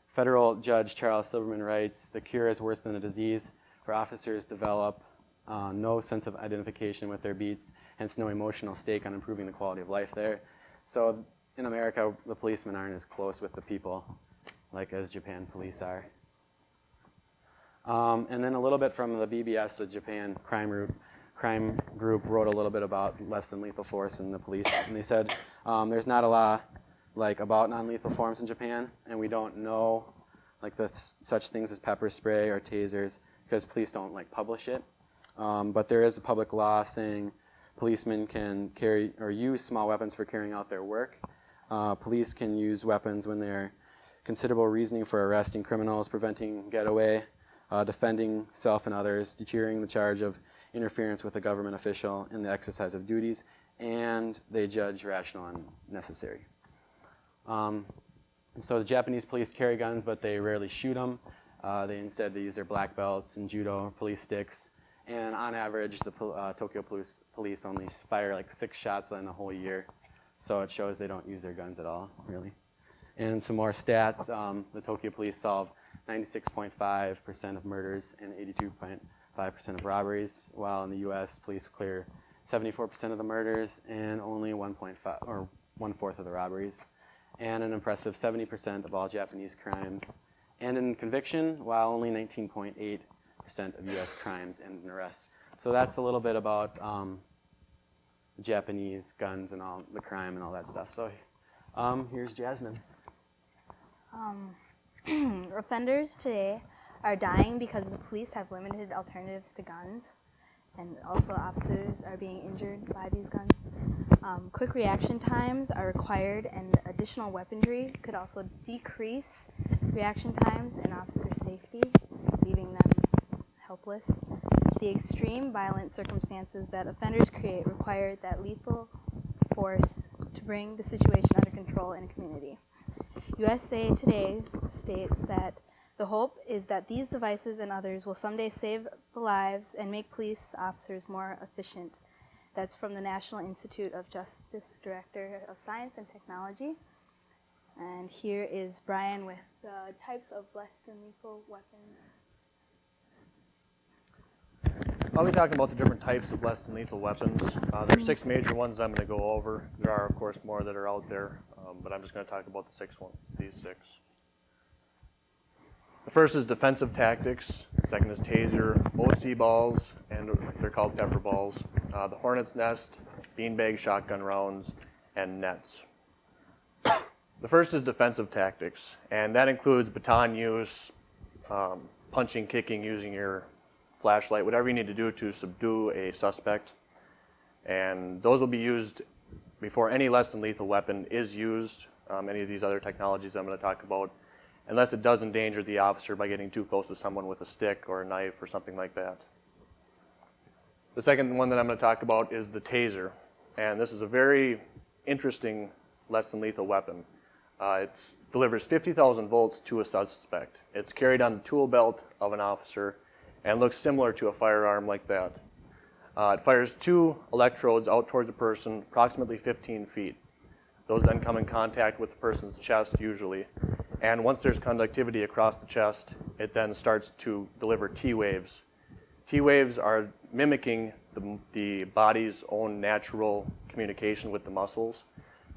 Federal Judge Charles Silverman writes, "The cure is worse than the disease, for officers develop no sense of identification with their beats, hence no emotional stake on improving the quality of life there." So in America, the policemen aren't as close with the people like as Japan police are. And then a little bit from the BBS, the Japan crime group wrote a little bit about less than lethal force in the police, and they said there's not a law like about non-lethal forms in Japan, and we don't know like such things as pepper spray or tasers because police don't like publish it. But there is a public law saying policemen can carry or use small weapons for carrying out their work. Police can use weapons when they're considerable reasoning for arresting criminals, preventing getaway, defending self and others, deterring the charge of interference with a government official in the exercise of duties, and they judge rational and necessary. And so the Japanese police carry guns, but they rarely shoot them. They instead use their black belts and judo or police sticks. And on average, the Tokyo police only fire like 6 shots in a whole year. So it shows they don't use their guns at all, really. And some more stats, the Tokyo police solve 96.5% of murders and 82.5% of robberies, while in the US, police clear 74% of the murders and only 1/4 of the robberies, and an impressive 70% of all Japanese crimes. And in conviction, while only 19.8% of US crimes end in arrest. So that's a little bit about Japanese guns and all the crime and all that stuff. So here's Jasmine. Offenders today are dying because the police have limited alternatives to guns, and also officers are being injured by these guns. Quick reaction times are required, and additional weaponry could also decrease reaction times and officer safety, leaving them helpless. The extreme violent circumstances that offenders create require that lethal force to bring the situation under control in a community. USA Today states that the hope is that these devices and others will someday save the lives and make police officers more efficient. That's from the National Institute of Justice Director of Science and Technology. And here is Brian with the types of less than lethal weapons. I'll be talking about the different types of less than lethal weapons. There are 6 major ones I'm going to go over. There are, of course, more that are out there, but I'm just going to talk about these 6. The first is defensive tactics. Second is taser, OC balls, and they're called pepper balls. The hornet's nest, beanbag shotgun rounds, and nets. The first is defensive tactics, and that includes baton use, punching, kicking, using your flashlight, whatever you need to do to subdue a suspect. And those will be used before any less than lethal weapon is used, any of these other technologies I'm going to talk about, unless it does endanger the officer by getting too close to someone with a stick or a knife or something like that. The second one that I'm going to talk about is the taser. And this is a very interesting less than lethal weapon. It delivers 50,000 volts to a suspect. It's carried on the tool belt of an officer and looks similar to a firearm like that. It fires 2 electrodes out towards the person, approximately 15 feet. Those then come in contact with the person's chest usually. And once there's conductivity across the chest, it then starts to deliver T waves. T waves are mimicking the body's own natural communication with the muscles.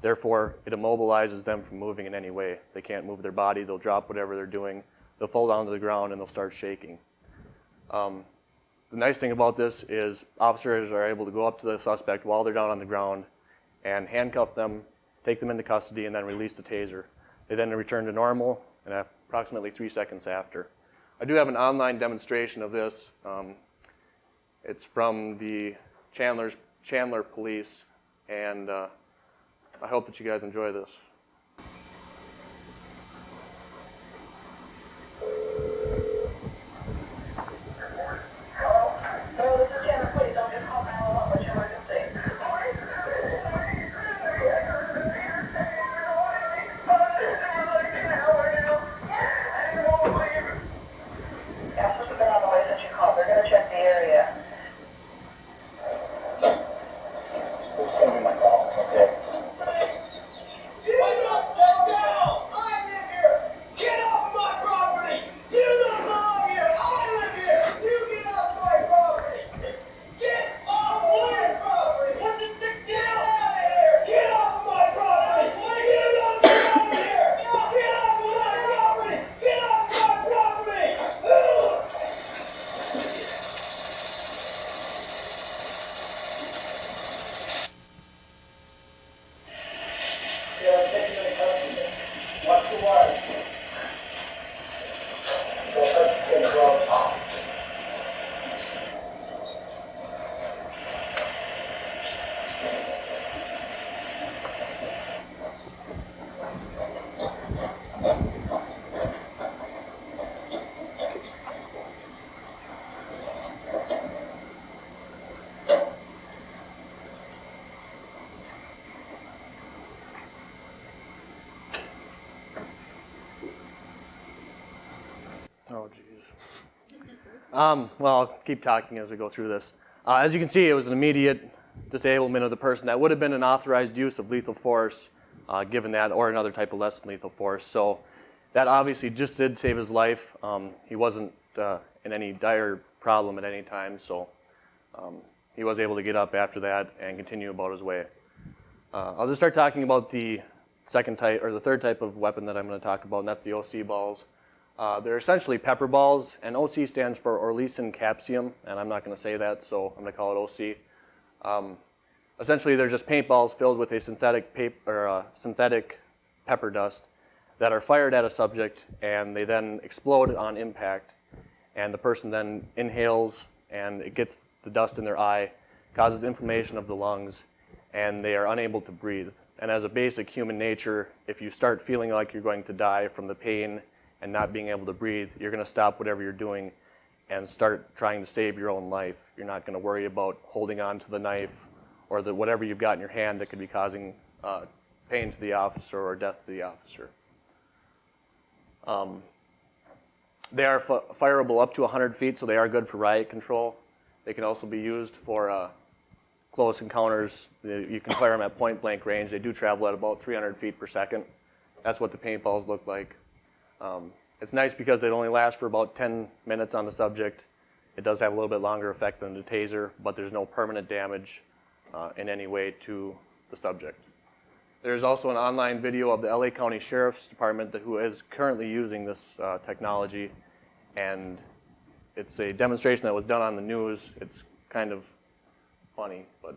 Therefore, it immobilizes them from moving in any way. They can't move their body, they'll drop whatever they're doing, they'll fall down to the ground and they'll start shaking. The nice thing about this is officers are able to go up to the suspect while they're down on the ground and handcuff them, take them into custody, and then release the taser. They then return to normal in approximately 3 seconds after. I do have an online demonstration of this. It's from the Chandler Police, and I hope that you guys enjoy this. Oh, geez. Well, I'll keep talking as we go through this. As you can see, it was an immediate disablement of the person. That would have been an authorized use of lethal force, given that, or another type of less than lethal force. So that obviously just did save his life. He wasn't in any dire problem at any time, so he was able to get up after that and continue about his way. I'll just start talking about the second type, or the third type of weapon that I'm going to talk about, and that's the OC balls. They're essentially pepper balls, and OC stands for Orleasin Capsium, and I'm not going to say that, so I'm going to call it OC. Essentially, they're just paintballs filled with a synthetic pepper dust that are fired at a subject, and they then explode on impact, and the person then inhales, and it gets the dust in their eye, causes inflammation of the lungs, and they are unable to breathe. And as a basic human nature, if you start feeling like you're going to die from the pain and not being able to breathe, you're going to stop whatever you're doing and start trying to save your own life. You're not going to worry about holding on to the knife or whatever you've got in your hand that could be causing pain to the officer or death to the officer. They are fireable up to 100 feet, so they are good for riot control. They can also be used for close encounters. You can fire them at point blank range. They do travel at about 300 feet per second. That's what the paintballs look like. It's nice because it only lasts for about 10 minutes on the subject. It does have a little bit longer effect than the taser, but there's no permanent damage in any way to the subject. There's also an online video of the LA County Sheriff's Department who is currently using this technology, and it's a demonstration that was done on the news. It's kind of funny, but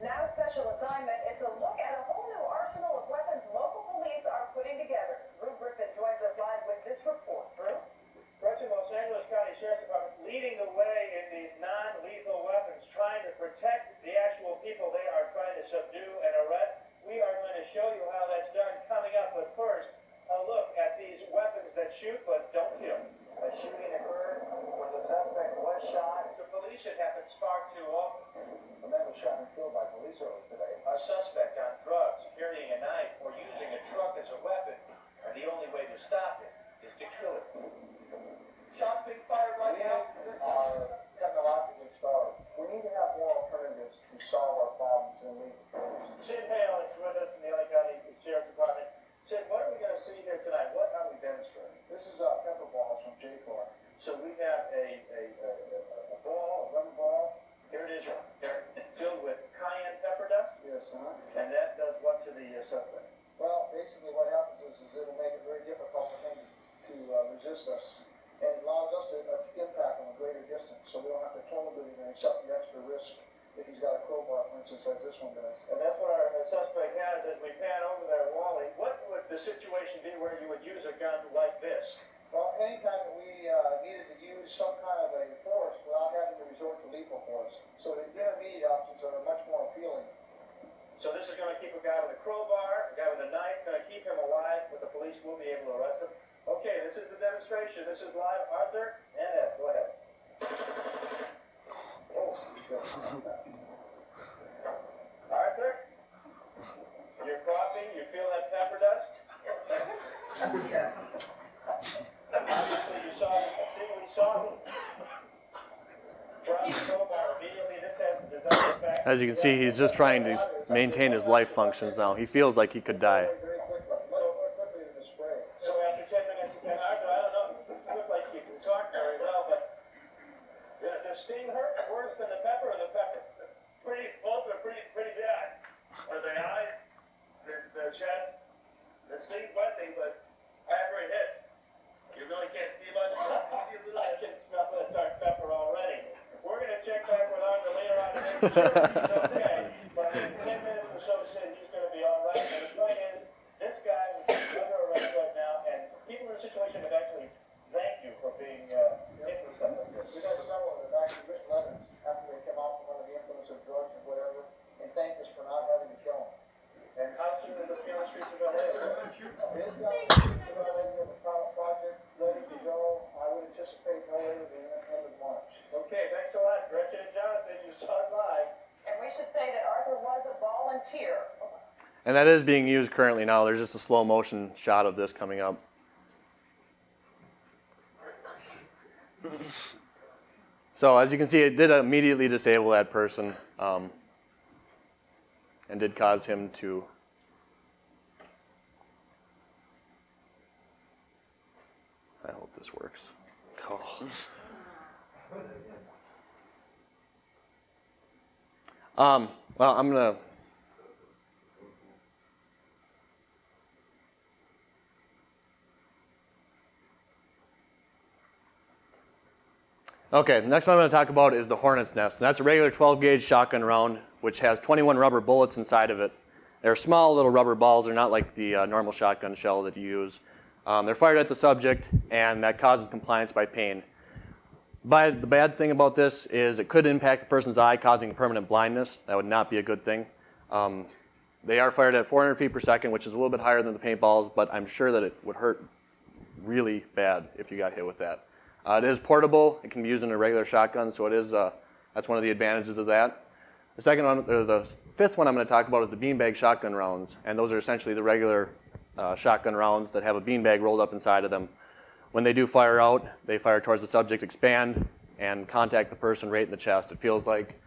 now special assignment is a look at a whole new arsenal of weapons local police are putting together. Drew Griffin joins us live with this report. Drew? Gretchen, Los Angeles County Sheriff's Department leading the way in these non-lethal weapons, trying to protect the actual people they are trying to subdue and arrest. We are going to show you how that's done coming up, but first, a look at these weapons that shoot but don't kill. A shooting occurred where the suspect was shot. The police, it happens far too often. A man was shot and killed by police earlier today. A suspect on drugs, carrying a knife, or using a truck as a weapon, and the only way to stop it is to kill it. Shots being fired right now are technologically starved. We need to have more alternatives to solve our problems than lethal force. Sid Hale is with us from the LA County Sheriff's Department. Sid, what are we going to see here tonight? What are we demonstrating? This is pepper balls from J-Car. So we have a ball, a rubber ball. Here it is. They're filled with cayenne pepper dust. Yes, and that does what to the suspect? Well, basically what happens is it'll make it very difficult for him to resist us. And it allows us to impact from a greater distance, so we don't have to kill him, but we can accept the extra risk if he's got a crowbar, for instance, as this one does. And that's what our suspect has as we pan over there, Wally. What would the situation be where you would use a gun like this? Well, anytime that we needed to use some kind of a force without having to resort to lethal force. So the intermediate options are much more appealing. So this is going to keep a guy with a crowbar, a guy with a knife, going to keep him alive, but the police will be able to arrest him. Okay, this is the demonstration. This is live. Arthur and Ed, go ahead. Oh, Arthur, you're coughing. You feel that pepper dust? Obviously, you saw we saw him. Drop the crowbar immediately. This has the desired effect. As you can see, he's just trying to maintain his life functions now. He feels like he could die. So after 10 minutes, Arthur, I don't know, you look like you can talk very well, but does sting hurt worse than the pepper or the pepper? Both are pretty bad. Or the eyes, the chest, the sting's one thing, but after it hits, you really can't see much. I can smell the dark pepper already. We're going to check back with Arthur later on to make sure he's okay. But in 10 minutes or so, he's going to be all right. And the point is, this guy is under arrest right now, and people in the situation have actually thank you for being hit with something like this. We've had several that have actually written letters after they come out from under the influence of drugs and whatever, and thank us for not having to kill them. And how soon is the feeling streets of LA? This guy is streets of LA with the pilot project ready to go. I would anticipate no later than the end of March. Okay, thanks a lot, Gretchen and Jonathan. You saw it live. And we should say that Arthur was a volunteer. And that is being used currently now. There's just a slow motion shot of this coming up. So as you can see, it did immediately disable that person and did cause him to I hope this works. Oh. Well, I'm going to Okay, the next one I'm going to talk about is the Hornet's Nest. And that's a regular 12-gauge shotgun round, which has 21 rubber bullets inside of it. They're small little rubber balls. They're not like the normal shotgun shell that you use. They're fired at the subject, and that causes compliance by pain. The bad thing about this is it could impact the person's eye, causing permanent blindness. That would not be a good thing. They are fired at 400 feet per second, which is a little bit higher than the paintballs, but I'm sure that it would hurt really bad if you got hit with that. It is portable. It can be used in a regular shotgun, so it is. That's one of the advantages of that. The second one, or the fifth one I'm going to talk about is the beanbag shotgun rounds, and those are essentially the regular shotgun rounds that have a beanbag rolled up inside of them. When they do fire out, they fire towards the subject, expand, and contact the person right in the chest. It feels like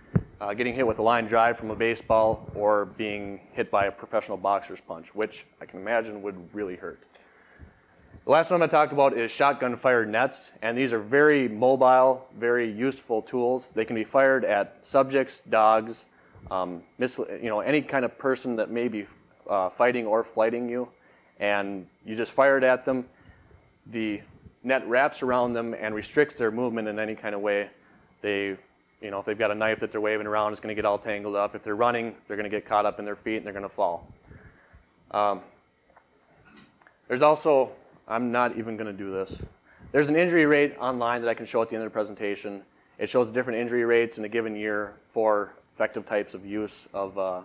getting hit with a line drive from a baseball or being hit by a professional boxer's punch, which I can imagine would really hurt. The last one I'm going to talk about is shotgun fired nets, and these are very mobile, very useful tools. They can be fired at subjects, dogs, any kind of person that may be fighting or flighting you, and you just fire it at them. The net wraps around them and restricts their movement in any kind of way. If they've got a knife that they're waving around, it's going to get all tangled up. If they're running, they're going to get caught up in their feet and they're going to fall. There's also, I'm not even going to do this. There's an injury rate online that I can show at the end of the presentation. It shows the different injury rates in a given year for effective types of use of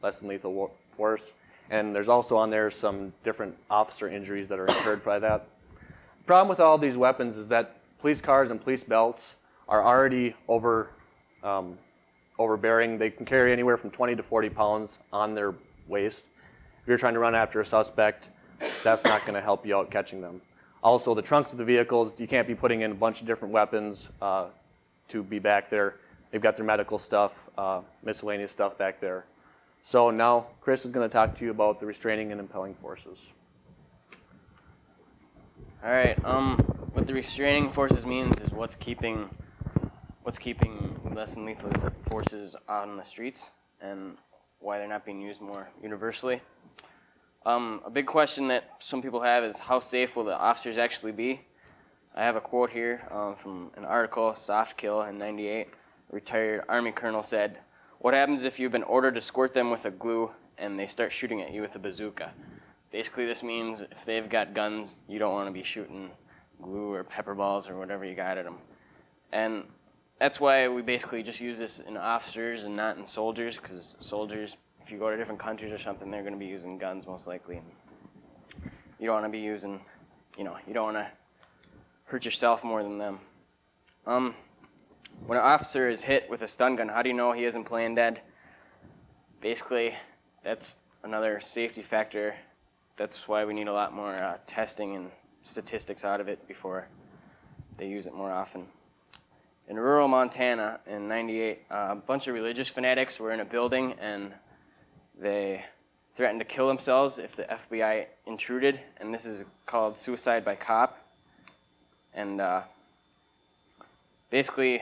less than lethal force. And there's also on there some different officer injuries that are incurred by that. The problem with all these weapons is that police cars and police belts are already overbearing. They can carry anywhere from 20 to 40 pounds on their waist. If you're trying to run after a suspect, that's not going to help you out catching them. Also, the trunks of the vehicles, you can't be putting in a bunch of different weapons to be back there. They've got their medical stuff, miscellaneous stuff back there. So now Chris is going to talk to you about the restraining and impelling forces. All right. What the restraining forces means is what's keeping less than lethal forces out on the streets and why they're not being used more universally. A big question that some people have is how safe will the officers actually be? I have a quote here from an article, Soft Kill in '98. A retired Army colonel said, What happens if you've been ordered to squirt them with a glue and they start shooting at you with a bazooka? Basically, this means if they've got guns, you don't want to be shooting glue or pepper balls or whatever you got at them. And that's why we basically just use this in officers and not in soldiers, because soldiers, if you go to different countries or something, they're going to be using guns most likely. You don't want to be using, you don't want to hurt yourself more than them. When an officer is hit with a stun gun, how do you know he isn't playing dead? Basically, that's another safety factor. That's why we need a lot more testing and statistics out of it before they use it more often. In rural Montana in '98, a bunch of religious fanatics were in a building and they threatened to kill themselves if the FBI intruded, and this is called suicide by cop. And basically,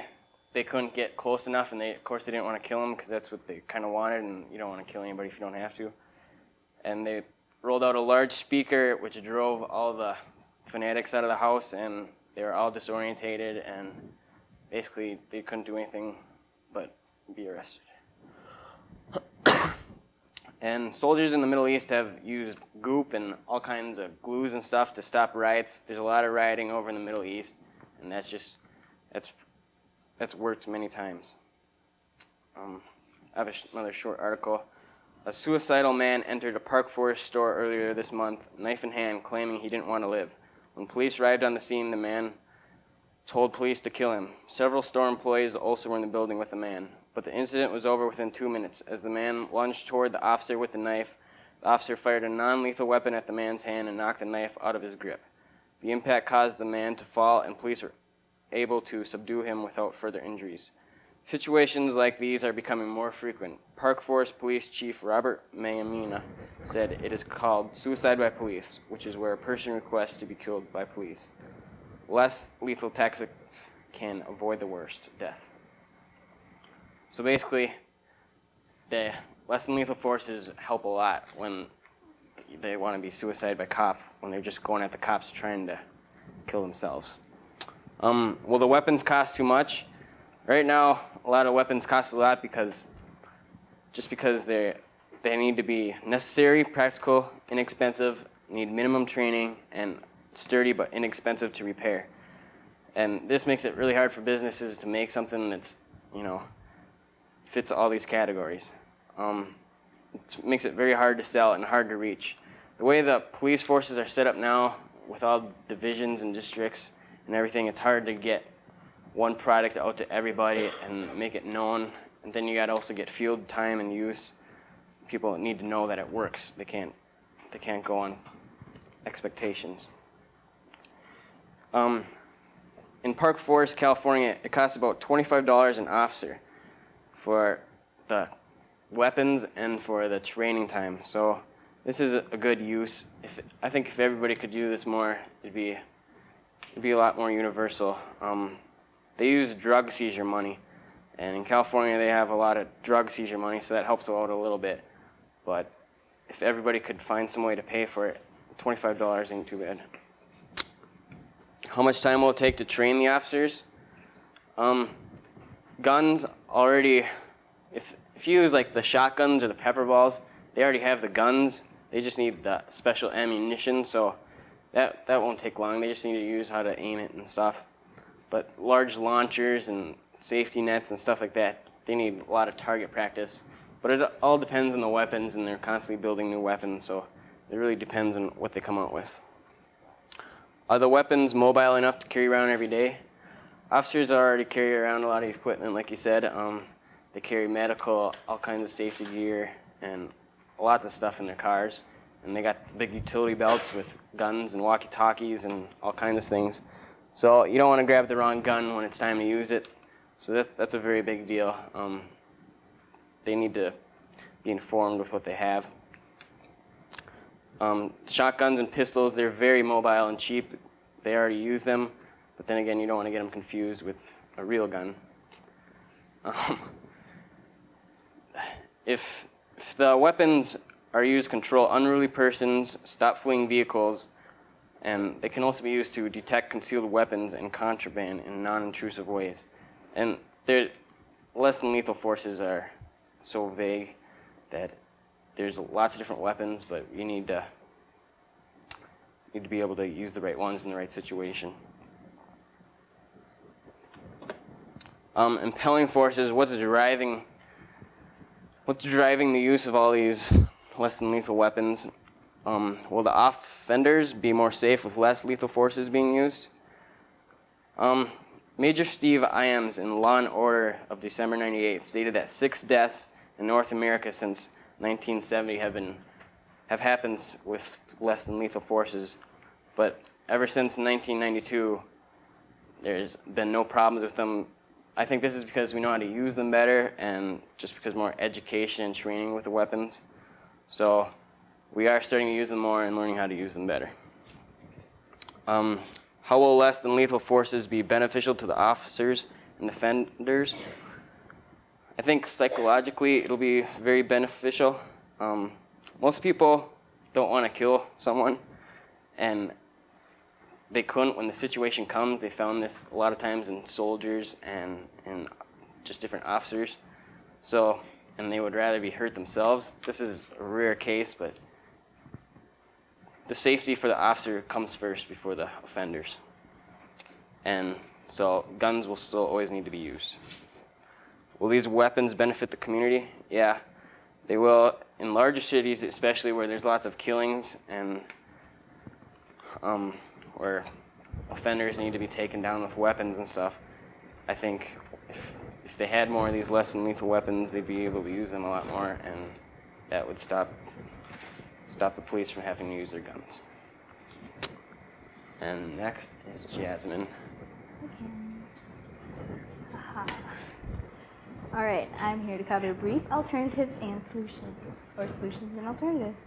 they couldn't get close enough, and of course they didn't want to kill him because that's what they kind of wanted, and you don't want to kill anybody if you don't have to. And they rolled out a large speaker, which drove all the fanatics out of the house, and they were all disorientated, and basically they couldn't do anything but be arrested. And soldiers in the Middle East have used goop and all kinds of glues and stuff to stop riots. There's a lot of rioting over in the Middle East, and that's worked many times. I have another short article. A suicidal man entered a Park Forest store earlier this month, knife in hand, claiming he didn't want to live. When police arrived on the scene, the man told police to kill him. Several store employees also were in the building with the man, but the incident was over within 2 minutes. As the man lunged toward the officer with the knife, the officer fired a non-lethal weapon at the man's hand and knocked the knife out of his grip. The impact caused the man to fall, and police were able to subdue him without further injuries. Situations like these are becoming more frequent. Park Forest Police Chief Robert Mayamina said it is called suicide by police, which is where a person requests to be killed by police. Less lethal tactics can avoid the worst, death. So basically, the less than lethal forces help a lot when they want to be suicide by cop, when they're just going at the cops trying to kill themselves. Will the weapons cost too much? Right now, a lot of weapons cost a lot because they need to be necessary, practical, inexpensive, need minimum training, and sturdy but inexpensive to repair. And this makes it really hard for businesses to make something that's, fits all these categories. It makes it very hard to sell and hard to reach. The way the police forces are set up now, with all divisions and districts and everything, it's hard to get one product out to everybody and make it known. And then you got to also get field time and use. People need to know that it works. They can't go on expectations. In Park Forest, California, it costs about $25 an officer for the weapons and for the training time. So this is a good use. I think if everybody could do this more, it'd be a lot more universal. They use drug seizure money, and in California they have a lot of drug seizure money, so that helps out a little bit. But if everybody could find some way to pay for it, $25 ain't too bad. How much time will it take to train the officers? Guns already, if you use like the shotguns or the pepper balls, they already have the guns. They just need the special ammunition, so that won't take long. They just need to use how to aim it and stuff. But large launchers and safety nets and stuff like that, they need a lot of target practice. But it all depends on the weapons, and they're constantly building new weapons, so it really depends on what they come out with. Are the weapons mobile enough to carry around every day? Officers already carry around a lot of equipment, like you said. They carry medical, all kinds of safety gear, and lots of stuff in their cars. And they got big utility belts with guns and walkie-talkies and all kinds of things. So you don't want to grab the wrong gun when it's time to use it. So that's a very big deal. They need to be informed with what they have. Shotguns and pistols, they're very mobile and cheap. They already use them, but then again, you don't want to get them confused with a real gun. If the weapons are used to control unruly persons, stop fleeing vehicles, and they can also be used to detect concealed weapons and contraband in non-intrusive ways. And less than lethal forces are so vague that there's lots of different weapons, but you need to be able to use the right ones in the right situation. Impelling forces, what's driving the use of all these less than lethal weapons? Will the offenders be more safe with less lethal forces being used? Major Steve Iams in Law and Order of December 98 stated that 6 deaths in North America since 1970 have happened with less than lethal forces, but ever since 1992, there's been no problems with them. I think this is because we know how to use them better and just because more education and training with the weapons. So we are starting to use them more and learning how to use them better. How will less than lethal forces be beneficial to the officers and defenders? I think psychologically it'll be very beneficial. Most people don't want to kill someone, and they couldn't when the situation comes. They found this a lot of times in soldiers and just different officers. So, and they would rather be hurt themselves. This is a rare case, but the safety for the officer comes first before the offenders. And so guns will still always need to be used. Will these weapons benefit the community? Yeah, they will. In larger cities, especially where there's lots of killings and where offenders need to be taken down with weapons and stuff, I think if they had more of these less than lethal weapons, they'd be able to use them a lot more, and that would stop the police from having to use their guns. And next is Jasmine. All right, I'm here to cover brief alternatives and solutions, or solutions and alternatives.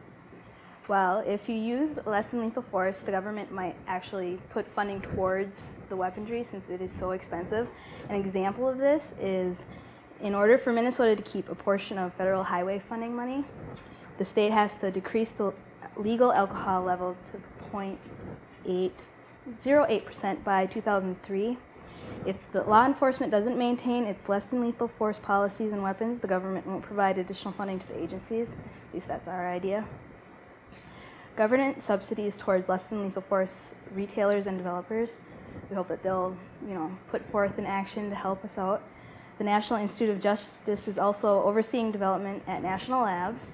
Well, if you use less than lethal force, the government might actually put funding towards the weaponry since it is so expensive. An example of this is in order for Minnesota to keep a portion of federal highway funding money, the state has to decrease the legal alcohol level to 0.08% by 2003. If the law enforcement doesn't maintain its less than lethal force policies and weapons, the government won't provide additional funding to the agencies. At least that's our idea. Government subsidies towards less than lethal force retailers and developers. We hope that they'll, put forth an action to help us out. The National Institute of Justice is also overseeing development at national labs.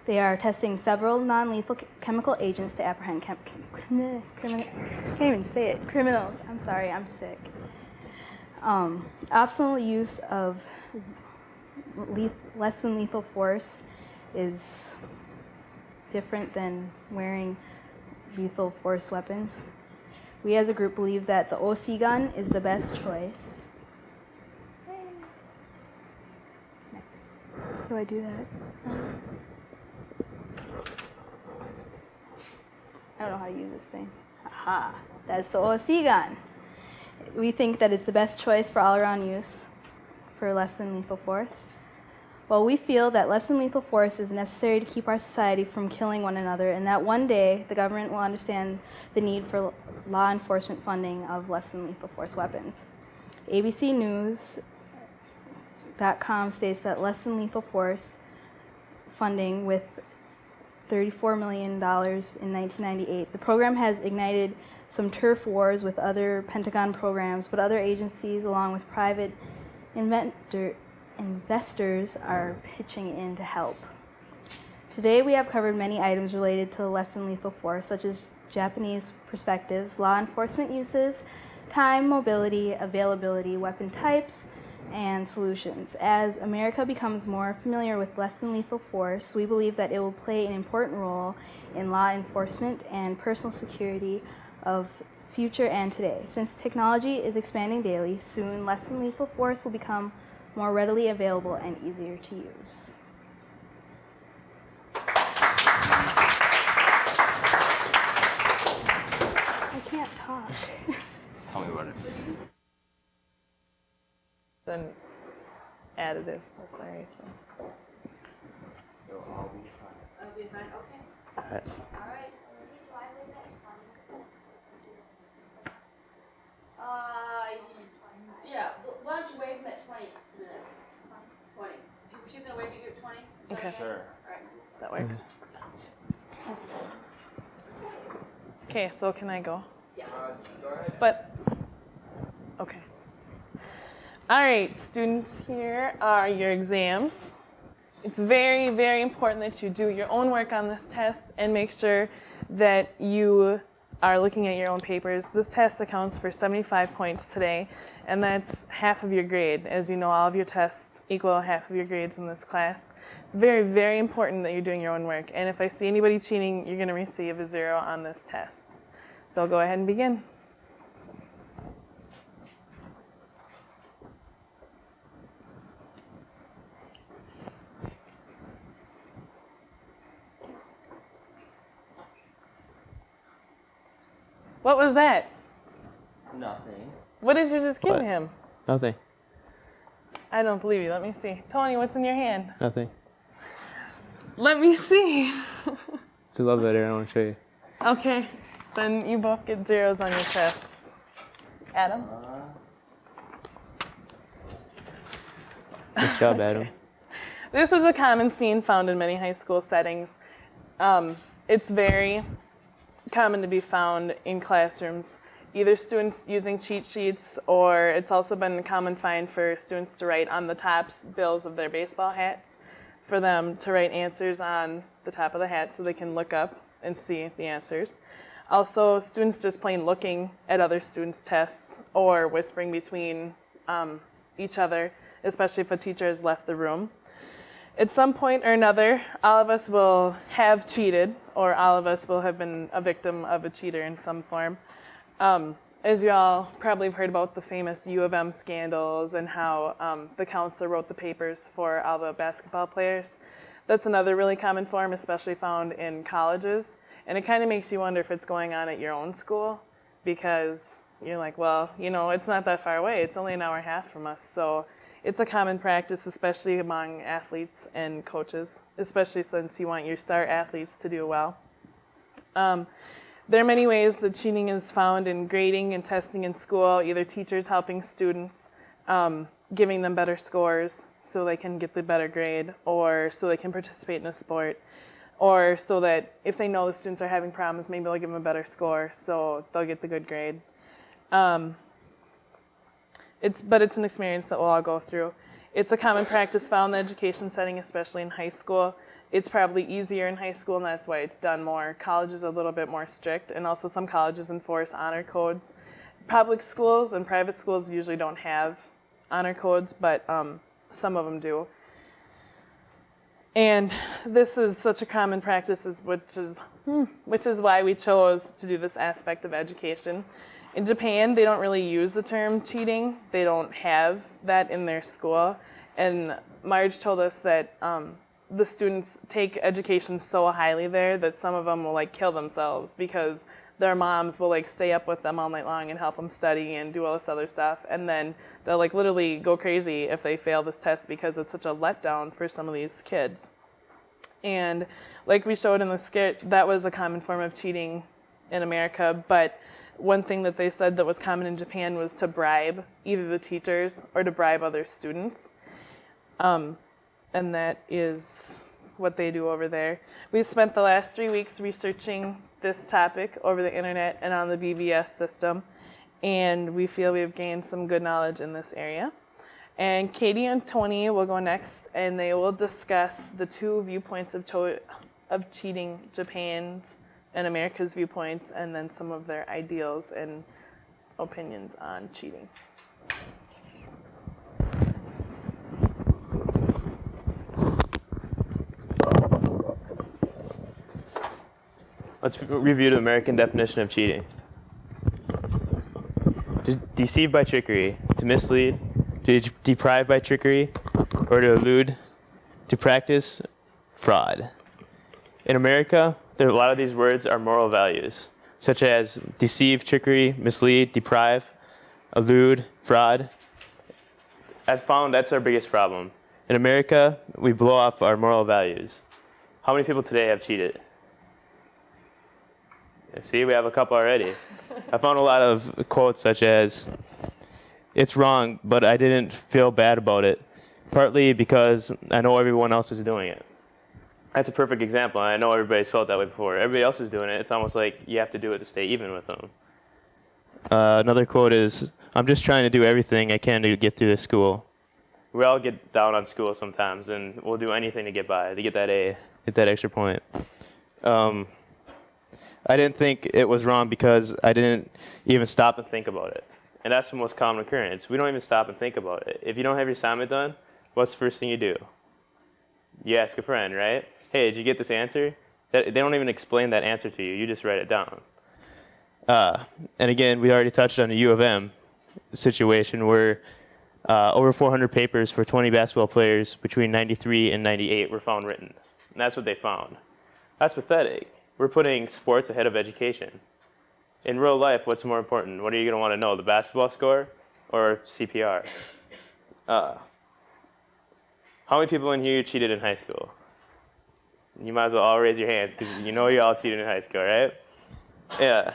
They are testing several non-lethal chemical agents to apprehend criminals. I'm sorry, I'm sick. Optional use of less than lethal force is different than wearing lethal force weapons. We as a group believe that the OC gun is the best choice. Next. Do I do that? I don't know how to use this thing. Aha, that's the OC gun. We think that it's the best choice for all-around use for less than lethal force. Well, we feel that less than lethal force is necessary to keep our society from killing one another, and that one day the government will understand the need for law enforcement funding of less than lethal force weapons. ABCnews.com states that less than lethal force funding with $34 million in 1998. The program has ignited some turf wars with other Pentagon programs, but other agencies, along with private investors, are pitching in to help. Today we have covered many items related to less than lethal force, such as Japanese perspectives, law enforcement uses, time, mobility, availability, weapon types, and solutions. As America becomes more familiar with less than lethal force, we believe that it will play an important role in law enforcement and personal security of future and today. Since technology is expanding daily, soon less than lethal force will become more readily available and easier to use. I can't talk. Tell me about it. Then additive, that's all right. I'll be fine. I'll be fine, okay. All right. All right. Yeah, why don't you wait for that 20 minutes? 20. She's gonna wait to hear Okay. Sure. That works. Okay, so can I go? Yeah. But, okay. All right, students, here are your exams. It's very, very important that you do your own work on this test and make sure that you are looking at your own papers. This test accounts for 75 points today, and that's half of your grade. As you know, all of your tests equal half of your grades in this class. It's very, very important that you're doing your own work, and if I see anybody cheating, you're going to receive a 0 on this test. So I'll go ahead and begin. What was that? Nothing. What did you just give What? him? Nothing. I don't believe you. Let me see. Tony, what's in your hand? Nothing. Let me see. It's a love letter. I want to show you. Okay, then you both get 0s on your tests. Adam? Nice job, Adam. This is a common scene found in many high school settings. It's very common to be found in classrooms, either students using cheat sheets, or it's also been a common find for students to write on the top bills of their baseball hats, for them to write answers on the top of the hat so they can look up and see the answers. Also, students just plain looking at other students' tests or whispering between each other, especially if a teacher has left the room. At some point or another, all of us will have cheated, or all of us will have been a victim of a cheater in some form. As you all probably have heard about the famous U of M scandals and how the counselor wrote the papers for all the basketball players. That's another really common form, especially found in colleges. And it kind of makes you wonder if it's going on at your own school, because you're like, well, you know, it's not that far away. It's only an hour and a half from us. So it's a common practice, especially among athletes and coaches, especially since you want your star athletes to do well. There are many ways that cheating is found in grading and testing in school, either teachers helping students, giving them better scores so they can get the better grade, or so they can participate in a sport, or so that if they know the students are having problems, maybe they'll give them a better score so they'll get the good grade. But it's an experience that we'll all go through. It's a common practice found in the education setting, especially in high school. It's probably easier in high school, and that's why it's done more. College is a little bit more strict, and also some colleges enforce honor codes. Public schools and private schools usually don't have honor codes, but some of them do. And this is such a common practice, which is why we chose to do this aspect of education. In Japan, they don't really use the term cheating. They don't have that in their school. And Marge told us that the students take education so highly there that some of them will like kill themselves because their moms will like stay up with them all night long and help them study and do all this other stuff. And then they'll like literally go crazy if they fail this test because it's such a letdown for some of these kids. And like we showed in the skit, that was a common form of cheating in America. But one thing that they said that was common in Japan was to bribe either the teachers or to bribe other students. And that is what they do over there. We've spent the last 3 weeks researching this topic over the internet and on the BVS system, and we feel we've gained some good knowledge in this area. And Katie and Tony will go next, and they will discuss the two viewpoints of cheating, Japan's and America's viewpoints, and then some of their ideals and opinions on cheating. Let's review the American definition of cheating. To deceive by trickery, to mislead, to deprive by trickery, or to elude, to practice fraud. In America, a lot of these words are moral values, such as deceive, trickery, mislead, deprive, elude, fraud. I've found that's our biggest problem. In America, we blow off our moral values. How many people today have cheated? See, we have a couple already. I found a lot of quotes such as, "It's wrong, but I didn't feel bad about it, partly because I know everyone else is doing it." That's a perfect example. I know everybody's felt that way before. Everybody else is doing it. It's almost like you have to do it to stay even with them. Another quote is, "I'm just trying to do everything I can to get through this school." We all get down on school sometimes, and we'll do anything to get by, to get that A, get that extra point. I didn't think it was wrong because I didn't even stop and think about it. And that's the most common occurrence. We don't even stop and think about it. If you don't have your assignment done, what's the first thing you do? You ask a friend, right? Hey, did you get this answer? They don't even explain that answer to you. You just write it down. And again, we already touched on the U of M situation where over 400 papers for 20 basketball players between 93 and 98 were found written. And that's what they found. That's pathetic. We're putting sports ahead of education. In real life, what's more important? What are you going to want to know, the basketball score or CPR? How many people in here cheated in high school? You might as well all raise your hands because you know you all cheated in high school, right? Yeah.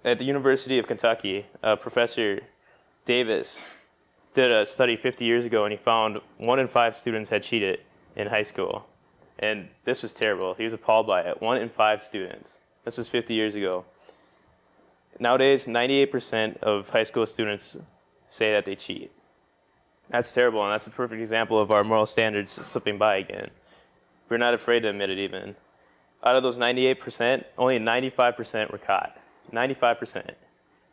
At the University of Kentucky, Professor Davis did a study 50 years ago, and he found 1 in 5 students had cheated in high school. And this was terrible. He was appalled by it. 1 in 5 students. This was 50 years ago. Nowadays, 98% of high school students say that they cheat. That's terrible, and that's a perfect example of our moral standards slipping by again. We're not afraid to admit it even. Out of those 98%, only 95% were caught. 95%.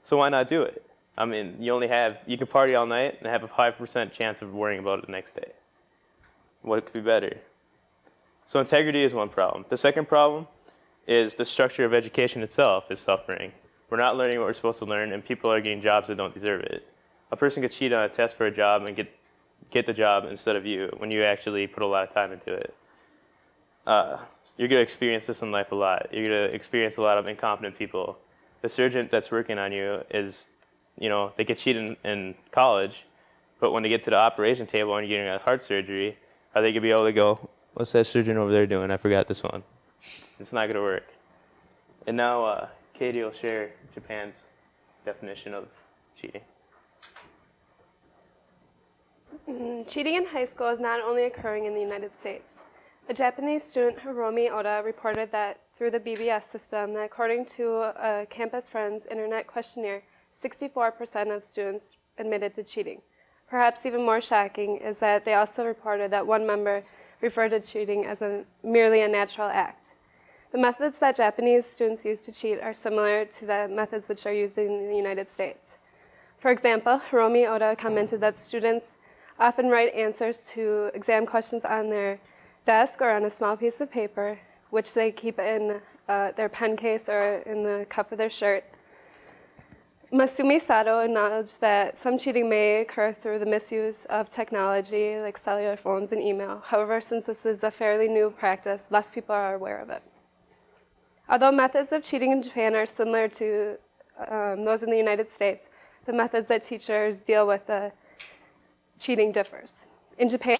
So why not do it? I mean, you can party all night and have a 5% chance of worrying about it the next day. What could be better? So integrity is one problem. The second problem is the structure of education itself is suffering. We're not learning what we're supposed to learn, and people are getting jobs that don't deserve it. A person could cheat on a test for a job and get the job instead of you when you actually put a lot of time into it. You're going to experience this in life a lot. You're going to experience a lot of incompetent people. The surgeon that's working on you is, they could cheat in college, but when they get to the operation table and you're getting a heart surgery, are they going to be able to go, "What's that surgeon over there doing? I forgot this one." It's not going to work. And now Katie will share Japan's definition of cheating. Cheating in high school is not only occurring in the United States. A Japanese student, Hiromi Oda, reported that through the BBS system, that according to a Campus Friends internet questionnaire, 64% of students admitted to cheating. Perhaps even more shocking is that they also reported that one member referred to cheating as merely a natural act. The methods that Japanese students use to cheat are similar to the methods which are used in the United States. For example, Hiromi Oda commented that students often write answers to exam questions on their desk or on a small piece of paper, which they keep in their pen case or in the cuff of their shirt. Masumi Sato acknowledged that some cheating may occur through the misuse of technology like cellular phones and email. However, since this is a fairly new practice, less people are aware of it. Although methods of cheating in Japan are similar to those in the United States, the methods that teachers deal with the cheating differs. In Japan,